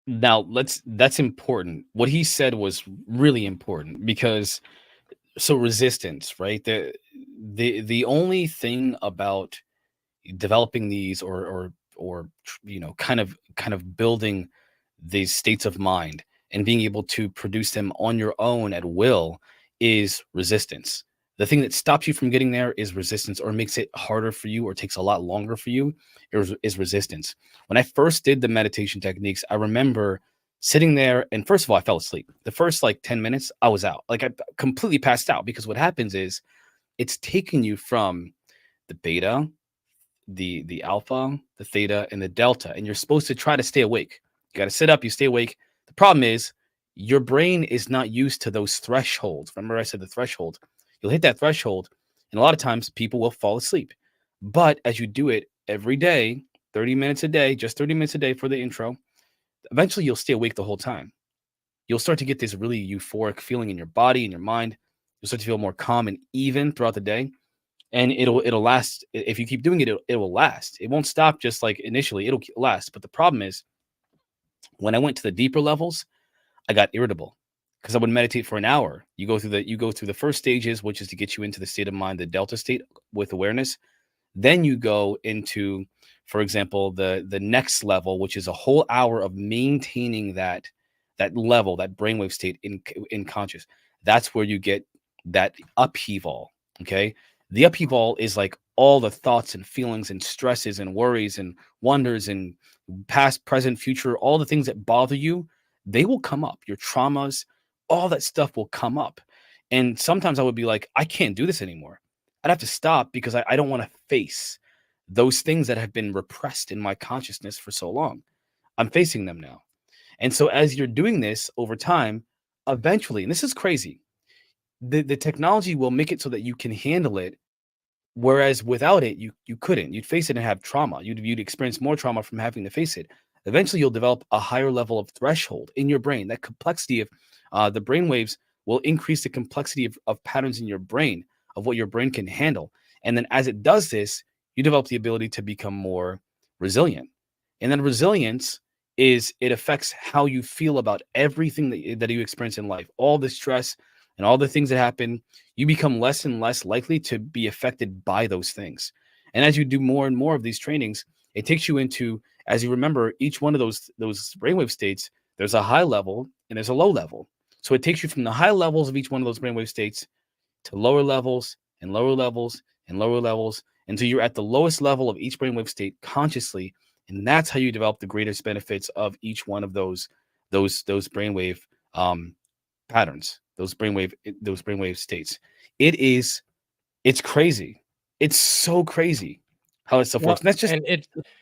Now that's important. What he said was really important because resistance, right? The only thing about developing these or kind of building these states of mind and being able to produce them on your own at will is resistance. The thing that stops you from getting there is resistance, or makes it harder for you or takes a lot longer for you is resistance. When I first did the meditation techniques, I remember sitting there and first of all, I fell asleep. The first 10 minutes, I was out. I completely passed out because what happens is it's taking you from the beta, the alpha, the theta, and the delta, and you're supposed to try to stay awake. You got to sit up, you stay awake. The problem is your brain is not used to those thresholds. Remember I said the threshold. You'll hit that threshold, and a lot of times people will fall asleep. But as you do it every day, 30 minutes a day, just 30 minutes a day for the intro, eventually you'll stay awake the whole time. You'll start to get this really euphoric feeling in your body and your mind. You'll start to feel more calm and even throughout the day. And it'll last. If you keep doing it, it will last. It won't stop just like initially. It'll last. But the problem is, when I went to the deeper levels, I got irritable because I would meditate for an hour. You go through the first stages, which is to get you into the state of mind, the delta state with awareness. Then you go into, for example, the next level, which is a whole hour of maintaining that level, that brainwave state in conscious. That's where you get that upheaval. Okay. The upheaval is like all the thoughts and feelings and stresses and worries and wonders and past, present, future, all the things that bother you, they will come up. Your traumas, all that stuff will come up. And sometimes I would be like, I can't do this anymore. I'd have to stop because I don't want to face those things that have been repressed in my consciousness for so long. I'm facing them now. And so as you're doing this over time, eventually, and this is crazy, the technology will make it so that you can handle it. Whereas without it, you couldn't. You'd face it and have trauma. You'd experience more trauma from having to face it. Eventually, you'll develop a higher level of threshold in your brain. That complexity of the brain waves will increase the complexity of patterns in your brain, of what your brain can handle. And then as it does this, you develop the ability to become more resilient. And then resilience it affects how you feel about everything that you experience in life, all the stress and all the things that happen. You become less and less likely to be affected by those things. And as you do more and more of these trainings, it takes you into, as you remember, each one of those brainwave states, there's a high level and there's a low level. So it takes you from the high levels of each one of those brainwave states to lower levels and lower levels and lower levels until you're at the lowest level of each brainwave state consciously. And that's how you develop the greatest benefits of each one of those brainwave patterns, those brainwave states. It's crazy. It's so crazy how it stuff works. And that's just, and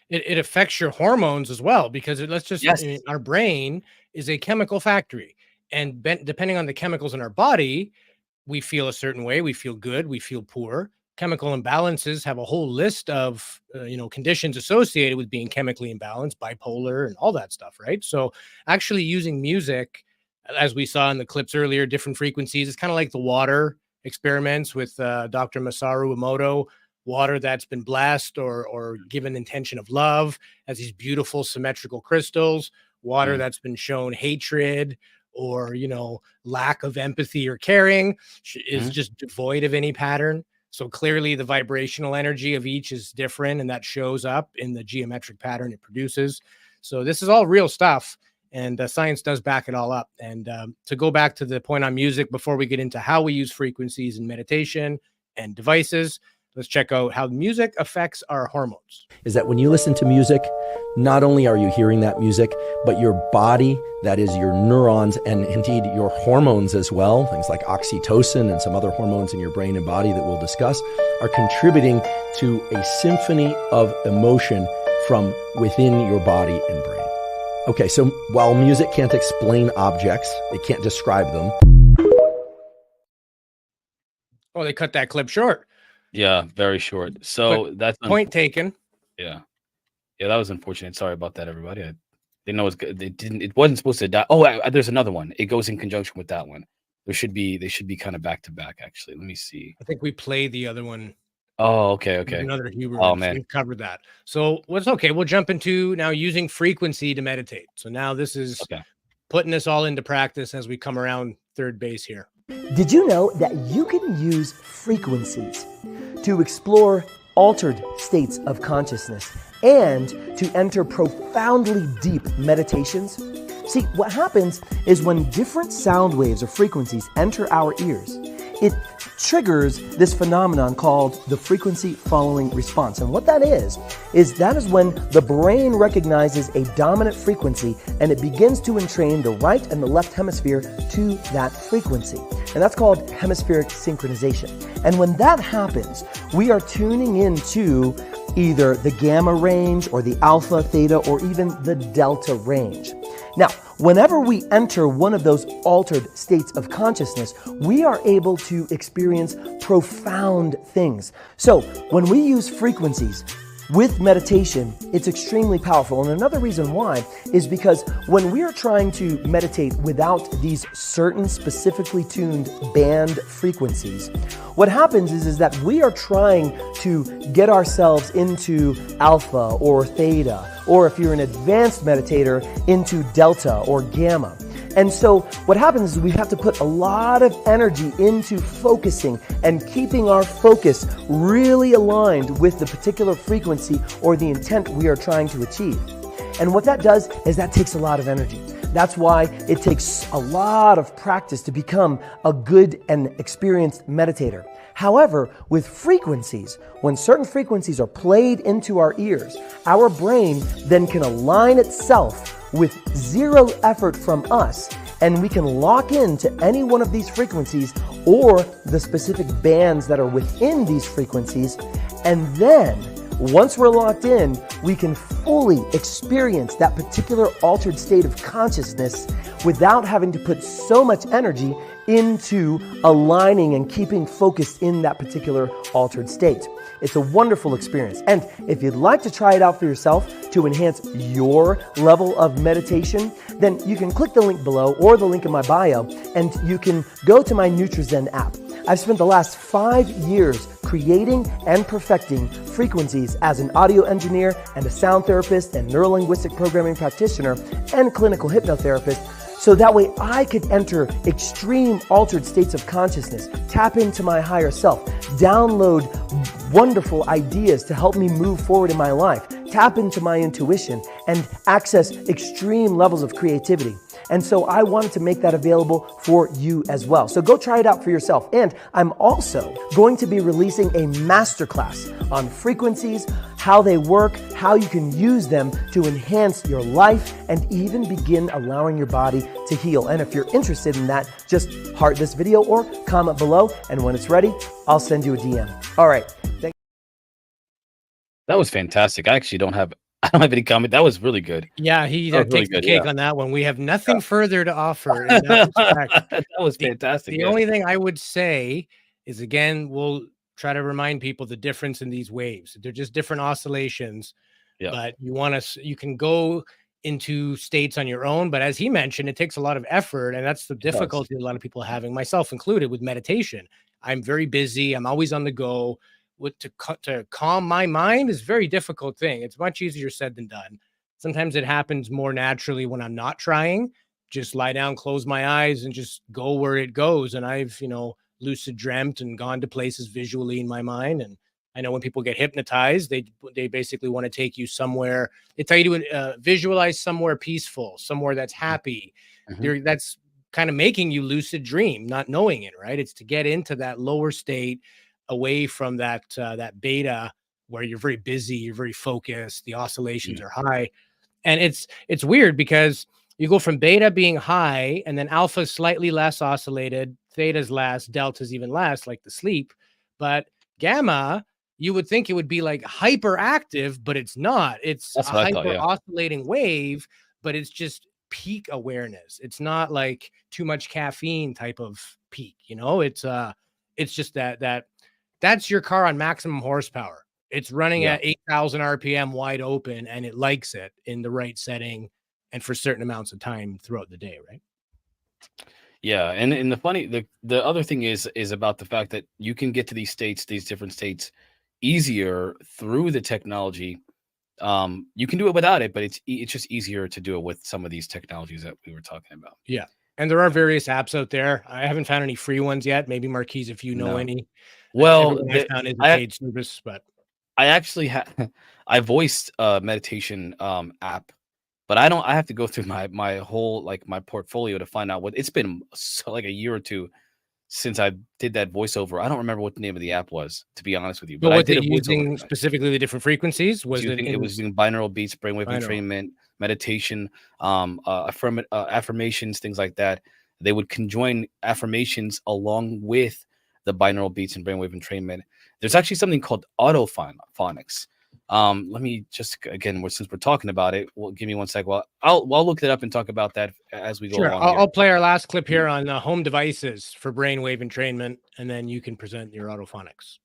it affects your hormones as well, because yes. Our brain is a chemical factory, and depending on the chemicals in our body, we feel a certain way. We feel good. We feel poor. Chemical imbalances have a whole list of conditions associated with being chemically imbalanced, bipolar, and all that stuff, right? So actually using music, as we saw in the clips earlier, different frequencies, it's kind of like the water experiments with Dr. Masaru Emoto. Water that's been blessed or given intention of love has these beautiful symmetrical crystals. Water that's been shown hatred or lack of empathy or caring is just devoid of any pattern. So clearly the vibrational energy of each is different, and that shows up in the geometric pattern it produces. So this is all real stuff, and science does back it all up. And to go back to the point on music before we get into how we use frequencies in meditation and devices, let's check out how music affects our hormones. Is that when you listen to music, not only are you hearing that music, but your body, that is your neurons and indeed your hormones as well, things like oxytocin and some other hormones in your brain and body that we'll discuss, are contributing to a symphony of emotion from within your body and brain. Okay, so while music can't explain objects, it can't describe them. Oh, they cut that clip short. Yeah, very short. So But that's point taken. Yeah, that was unfortunate. Sorry about that, everybody. I didn't know it wasn't supposed to die. Oh, there's another one. It goes in conjunction with that one. They should be kind of back to back. Actually, let me see. I think we played the other one. Oh, okay. Another Huber. Oh, man. We've covered that. So what's okay? We'll jump into now using frequency to meditate. So now this is putting this all into practice as we come around third base here. Did you know that you can use frequencies to explore altered states of consciousness and to enter profoundly deep meditations? See, what happens is when different sound waves or frequencies enter our ears, it triggers this phenomenon called the frequency following response. And what that is when the brain recognizes a dominant frequency and it begins to entrain the right and the left hemisphere to that frequency. And that's called hemispheric synchronization. And when that happens, we are tuning into either the gamma range or the alpha, theta, or even the delta range. Now, whenever we enter one of those altered states of consciousness, we are able to experience profound things. So when we use frequencies, with meditation, it's extremely powerful. And another reason why is because when we are trying to meditate without these certain specifically tuned band frequencies, what happens is that we are trying to get ourselves into alpha or theta, or if you're an advanced meditator, into delta or gamma. And so what happens is we have to put a lot of energy into focusing and keeping our focus really aligned with the particular frequency or the intent we are trying to achieve. And what that does is that takes a lot of energy. That's why it takes a lot of practice to become a good and experienced meditator. However, with frequencies, when certain frequencies are played into our ears, our brain then can align itself with zero effort from us, and we can lock into any one of these frequencies or the specific bands that are within these frequencies. And then once we're locked in, we can fully experience that particular altered state of consciousness without having to put so much energy into aligning and keeping focused in that particular altered state. It's a wonderful experience. And if you'd like to try it out for yourself to enhance your level of meditation, then you can click the link below or the link in my bio, and you can go to my NutriZen app. I've spent the last 5 years creating and perfecting frequencies as an audio engineer and a sound therapist and neurolinguistic programming practitioner and clinical hypnotherapist, so that way I could enter extreme altered states of consciousness, tap into my higher self, download wonderful ideas to help me move forward in my life, tap into my intuition, and access extreme levels of creativity. And so I wanted to make that available for you as well. So go try it out for yourself. And I'm also going to be releasing a masterclass on frequencies, how they work, how you can use them to enhance your life, and even begin allowing your body to heal. And if you're interested in that, just heart this video or comment below. And when it's ready, I'll send you a DM. All right. That was fantastic. I actually don't have any comment. That was really good. Yeah, he That was really takes the good, cake yeah. on that one. We have nothing further to offer in that respect. That was fantastic. The yeah. only thing I would say is, again, we'll try to remind people the difference in these waves. They're just different oscillations, Yeah. but you can go into states on your own. But as he mentioned, it takes a lot of effort, and that's the difficulty a lot of people are having, myself included, with meditation. I'm very busy. I'm always on the go. To calm my mind is a very difficult thing. It's much easier said than done. Sometimes it happens more naturally when I'm not trying. Just lie down, close my eyes, and just go where it goes. And I've, lucid dreamt and gone to places visually in my mind. And I know when people get hypnotized, they basically want to take you somewhere. They tell you to visualize somewhere peaceful, somewhere that's happy. Mhm. That's kind of making you lucid dream, not knowing it, right? It's to get into that lower state, away from that beta where you're very busy, you're very focused, the oscillations are high. And it's weird because you go from beta being high, and then alpha is slightly less oscillated, theta's less, delta's even less, like the sleep. But gamma, you would think it would be like hyperactive, but it's not. It's That's a what I thought, hyper yeah. oscillating wave, but it's just peak awareness. It's not like too much caffeine type of peak, it's just that's your car on maximum horsepower. It's running Yeah. at 8,000 RPM wide open, and it likes it in the right setting and for certain amounts of time throughout the day, right? Yeah, and the other thing is about the fact that you can get to these different states easier through the technology. You can do it without it, but it's just easier to do it with some of these technologies that we were talking about. Yeah. And there are various apps out there. I haven't found any free ones yet. Maybe Marquise, if you know No. any. Well, Everyone I found is a I paid service, but I actually I voiced a meditation app, but I have to go through my whole my portfolio to find out it's been like a year or two since I did that voiceover. I don't remember what the name of the app was, to be honest with you. But I was did it a voiceover using for that. specifically the different frequencies? Was it It was using binaural beats, brainwave Binaural. entrainment, meditation, affirmations, things like that. They would conjoin affirmations along with the binaural beats and brainwave entrainment. There's actually something called autophonics. Let me just again, since we're talking about it, give me 1 sec. Well, I'll look it up and talk about that as we go Sure. along. I'll play our last clip here on home devices for brainwave entrainment, and then you can present your autophonics.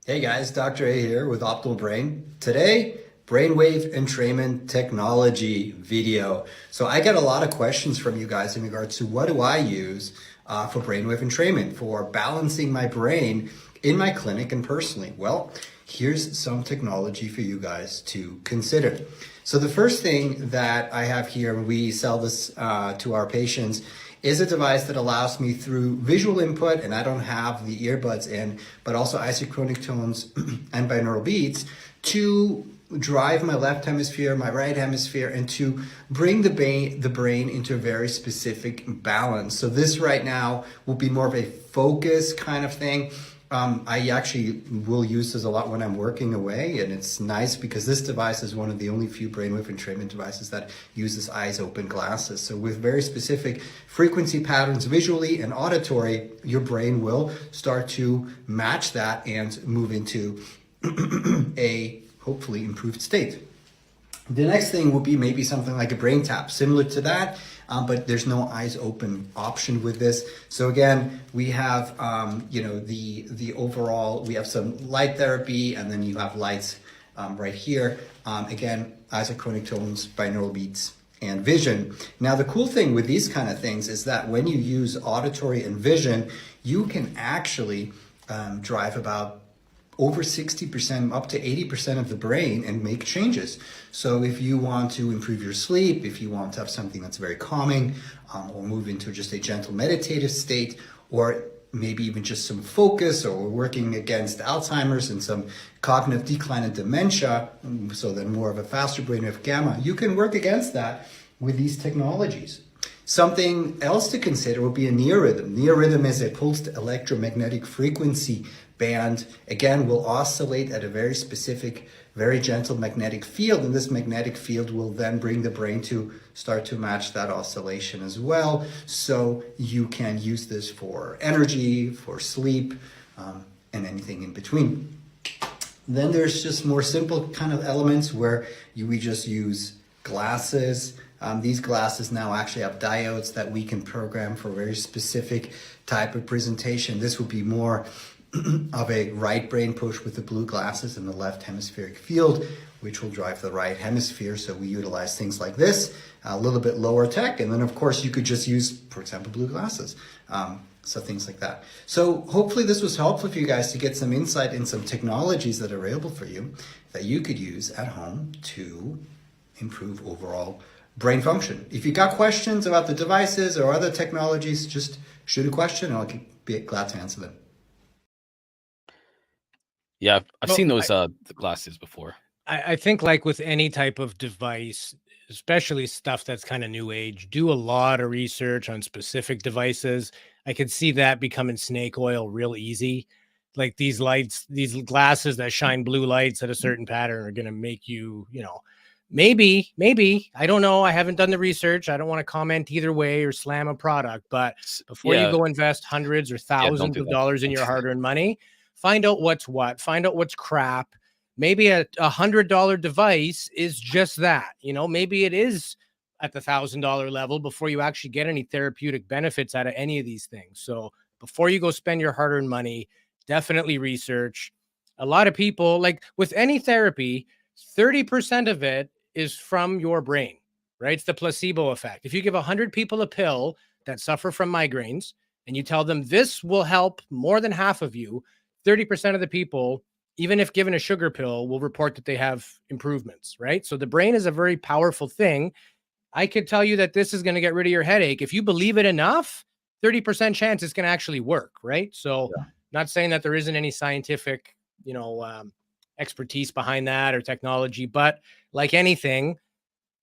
Hey guys, Dr. A here with Optimal Brain. Today, brainwave entrainment technology video. So I get a lot of questions from you guys in regards to what do I use for brainwave entrainment, for balancing my brain in my clinic and personally. Well, here's some technology for you guys to consider. So the first thing that I have here, and we sell this to our patients, is a device that allows me through visual input, and I don't have the earbuds in, but also isochronic tones and binaural beats to drive my left hemisphere, my right hemisphere, and to bring the brain into a very specific balance. So this right now will be more of a focus kind of thing. I actually will use this a lot when I'm working away, and it's nice because this device is one of the only few brainwave entrainment devices that uses eyes open glasses. So with very specific frequency patterns visually and auditory, your brain will start to match that and move into a hopefully improved state. The next thing will be maybe something like a brain tap, similar to that, but there's no eyes open option with this. So again, we have, the overall, we have some light therapy, and then you have lights right here. Again, isochronic tones, binaural beats, and vision. Now, the cool thing with these kind of things is that when you use auditory and vision, you can actually drive about over 60%, up to 80% of the brain and make changes. So if you want to improve your sleep, if you want to have something that's very calming, or move into just a gentle meditative state, or maybe even just some focus, or we're working against Alzheimer's and some cognitive decline and dementia, so then more of a faster brainwave gamma, you can work against that with these technologies. Something else to consider would be a neorhythm. Neorhythm is a pulsed electromagnetic frequency band. Again, will oscillate at a very specific, very gentle magnetic field, and this magnetic field will then bring the brain to start to match that oscillation as well. So you can use this for energy, for sleep, and anything in between. Then there's just more simple kind of elements where we just use glasses. These glasses now actually have diodes that we can program for a very specific type of presentation. This would be more of a right brain push with the blue glasses in the left hemispheric field, which will drive the right hemisphere. So we utilize things like this, a little bit lower tech. And then of course you could just use, for example, blue glasses. So things like that. So hopefully this was helpful for you guys to get some insight in some technologies that are available for you that you could use at home to improve overall brain function. If you got questions about the devices or other technologies, just shoot a question and I'll be glad to answer them. Yeah, I've seen those the glasses before. I think like with any type of device, especially stuff that's kind of new age, do a lot of research on specific devices. I could see that becoming snake oil real easy. Like these lights, these glasses that shine blue lights at a certain pattern are going to make you, maybe, I don't know. I haven't done the research. I don't want to comment either way or slam a product, but before you go invest hundreds or thousands of dollars in your hard-earned money, find out what's what, find out what's crap. Maybe a $100 device is just that, maybe it is at the $1,000 level before you actually get any therapeutic benefits out of any of these things. So before you go spend your hard-earned money, definitely research. A lot of people, like with any therapy, 30% of it is from your brain, right? It's the placebo effect. If you give 100 people a pill that suffer from migraines and you tell them this will help more than half of you, 30% of the people, even if given a sugar pill, will report that they have improvements, right? So the brain is a very powerful thing. I could tell you that this is going to get rid of your headache. If you believe it enough, 30% chance it's going to actually work, right? So not saying that there isn't any scientific, expertise behind that or technology, but like anything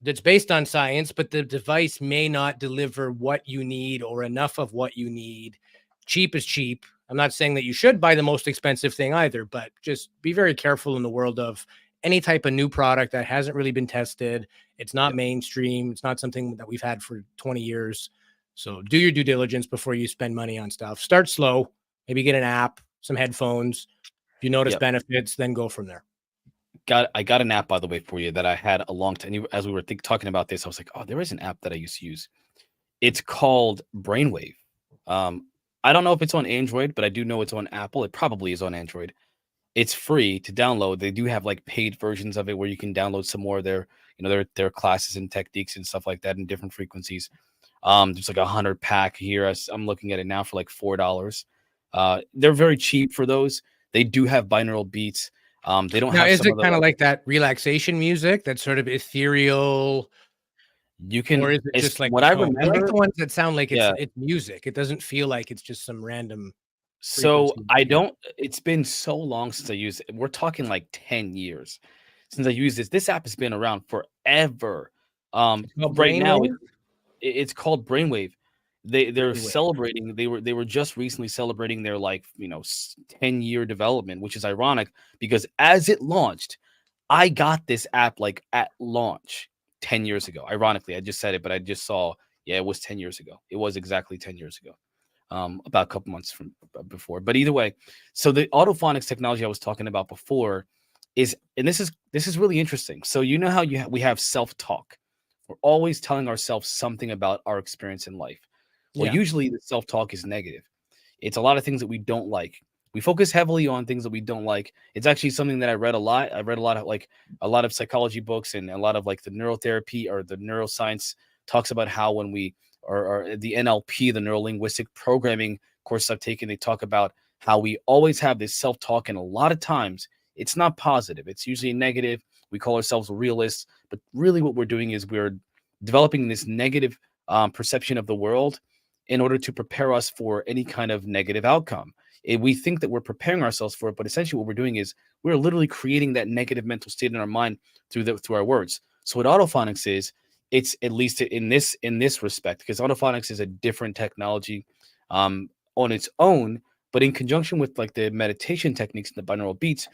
that's based on science, but the device may not deliver what you need or enough of what you need. Cheap is cheap. I'm not saying that you should buy the most expensive thing either, but just be very careful in the world of any type of new product that hasn't really been tested. It's not mainstream. It's not something that we've had for 20 years. So do your due diligence before you spend money on stuff. Start slow, maybe get an app, some headphones. If you notice benefits, then go from there. I got an app, by the way, for you that I had a long time. As we were talking about this, I was like, oh, there is an app that I used to use. It's called Brainwave. I don't know if it's on Android, but I do know it's on Apple. It probably is on Android. It's free to download. They do have like paid versions of it where you can download some more of their, their classes and techniques and stuff like that in different frequencies. There's like 100 pack here. I'm looking at it now for like $4. They're very cheap for those. They do have binaural beats. They don't Now, have is some it of the kind of like that relaxation music that's sort of ethereal, you or can. is it It's just like what I tone? I like remember. the ones that sound like Yeah. it's music. It doesn't feel like it's just some random So frequency. I don't. It's been so long since I used it. We're talking like 10 years since I used this. This app has been around forever. It's called Right now brainwave. it's called Brainwave. They're Brainwave. celebrating. They were just recently celebrating their 10-year development, which is ironic because as it launched, I got this app like at launch 10 years ago. Ironically, I just said it, but I just saw, yeah, it was 10 years ago. It was exactly 10 years ago. About a couple months from before. But either way, so the autophonics technology I was talking about before is, and this is really interesting. So you know how we have self-talk. We're always telling ourselves something about our experience in life. Well, Yeah. usually the self-talk is negative. It's a lot of things that we don't like. We focus heavily on things that we don't like. It's actually something that I read a lot. I read a lot of psychology books and a lot of like the neurotherapy or the neuroscience talks about how when we or the NLP, the neuro linguistic programming course I've taken, they talk about how we always have this self-talk, and a lot of times it's not positive. It's usually negative. We call ourselves realists, but really what we're doing is we're developing this negative perception of the world in order to prepare us for any kind of negative outcome. We think that we're preparing ourselves for it, but essentially what we're doing is we're literally creating that negative mental state in our mind through our words. So what autophonics is, it's at least in this respect, because autophonics is a different technology on its own, but in conjunction with like the meditation techniques and the binaural beats,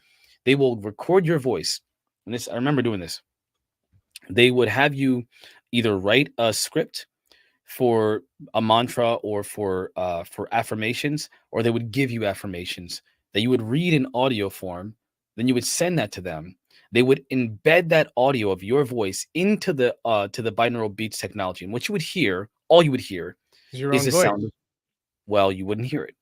they will record your voice. And this, I remember doing this. They would have you either write a script for a mantra or for affirmations, or they would give you affirmations that you would read in audio form. Then you would send that to them. They would embed that audio of your voice into the binaural beats technology, and what you would hear, all you would hear, Is your is own the voice. sound. Well, you wouldn't hear it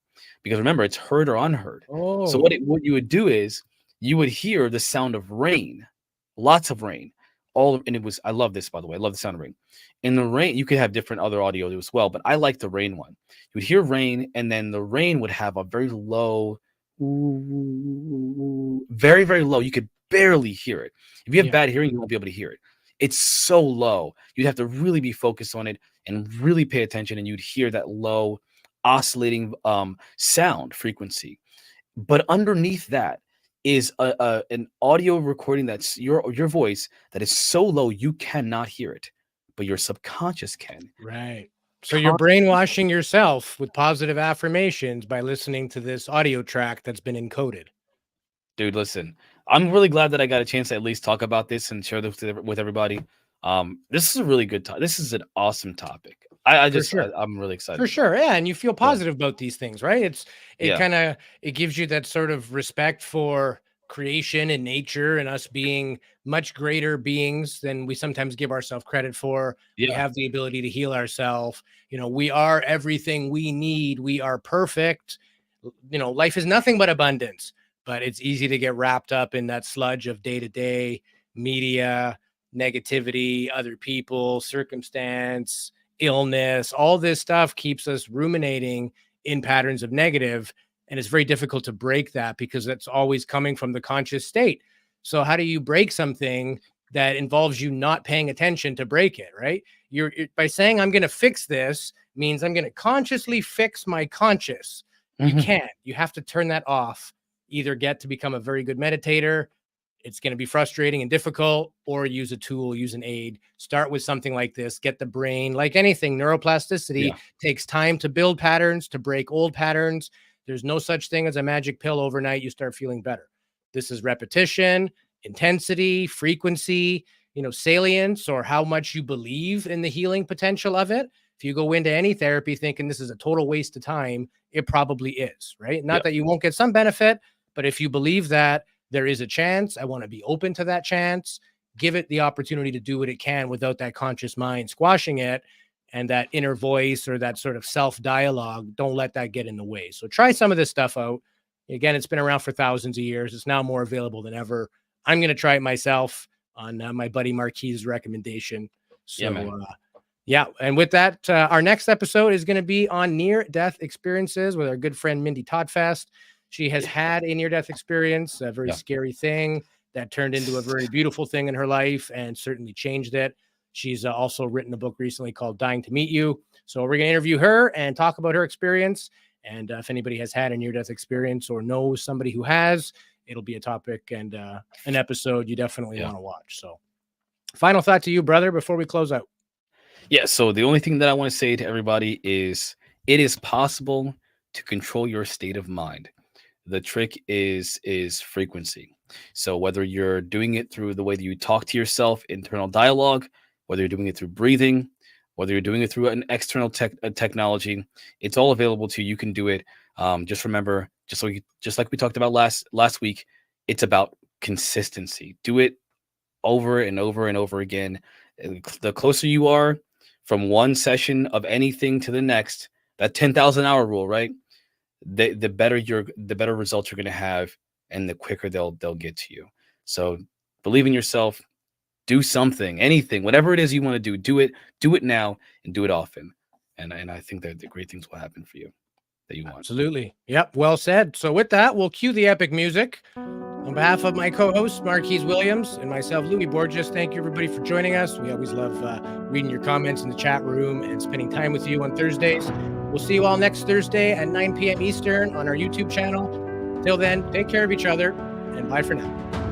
because remember, it's heard or unheard. So Oh, what you would do is you would hear the sound of rain, lots of rain. And it was, I love this, by the way. I love the sound of rain. In the rain, you could have different other audio as well, but I like the rain one. You would hear rain, and then the rain would have a very low, very, very low. You could barely hear it. If you have yeah. bad hearing, you won't be able to hear it. It's so low. You'd have to really be focused on it and really pay attention, and you'd hear that low oscillating sound frequency. But underneath that is an audio recording that's your voice that is so low you cannot hear it, but your subconscious can. Right. So you're brainwashing yourself with positive affirmations by listening to this audio track that's been encoded. Dude, listen, I'm really glad that I got a chance to at least talk about this and share this with everybody. This is a really good topic. This is an awesome topic. For sure. I'm really excited. For sure. Yeah. And you feel positive about these things, right? It Yeah. it gives you that sort of respect for creation and nature and us being much greater beings than we sometimes give ourselves credit for. We Yeah. have the ability to heal ourselves. We are everything we need. We are perfect. Life is nothing but abundance, but it's easy to get wrapped up in that sludge of day-to-day media, negativity, other people, circumstance, illness. All this stuff keeps us ruminating in patterns of negative, and it's very difficult to break that because that's always coming from the conscious state. So how do you break something that involves you not paying attention to break it, right? You're by saying I'm going to fix this means I'm going to consciously fix my conscious. You can't. You have to turn that off. Either get to become a very good meditator, it's going to be frustrating and difficult, or use a tool, use an aid. Start with something like this. Get the brain, like anything, neuroplasticity takes time to build patterns, to break old patterns. There's no such thing as a magic pill overnight. You start feeling better. This is repetition, intensity, frequency, salience, or how much you believe in the healing potential of it. If you go into any therapy thinking this is a total waste of time, it probably is, right? Not that you won't get some benefit, but if you believe that there is a chance, I want to be open to that chance, give it the opportunity to do what it can without that conscious mind squashing it, and that inner voice or that sort of self-dialogue. Don't let that get in the way. So try some of this stuff out. Again, it's been around for thousands of years. It's now more available than ever. I'm going to try it myself on my buddy Marquis's recommendation. So, Yeah, man. Yeah. And with that, our next episode is going to be on near-death experiences with our good friend Mindy Toddfast. She has had a near-death experience, a very scary thing that turned into a very beautiful thing in her life and certainly changed it. She's also written a book recently called Dying to Meet You. So we're going to interview her and talk about her experience. And if anybody has had a near-death experience or knows somebody who has, it'll be a topic and an episode you definitely want to watch. So final thought to you, brother, before we close out. Yeah, so the only thing that I want to say to everybody is it is possible to control your state of mind. The trick is frequency. So whether you're doing it through the way that you talk to yourself, internal dialogue, whether you're doing it through breathing, whether you're doing it through an external technology, it's all available to you. You can do it. Just remember, just like we talked about last week, it's about consistency. Do it over and over and over again. The closer you are from one session of anything to the next, that 10,000 hour rule, right? The better results you're going to have, and the quicker they'll get to you. So believe in yourself, do something, anything, whatever it is you want to do it now and do it often. And I think that the great things will happen for you that you want. Absolutely. Yep. Well said. So with that, we'll cue the epic music. On behalf of my co-host, Marquise Williams, and myself, Louis Borges, thank you everybody for joining us. We always love reading your comments in the chat room and spending time with you on Thursdays. We'll see you all next Thursday at 9 p.m. Eastern on our YouTube channel. Till then, take care of each other, and bye for now.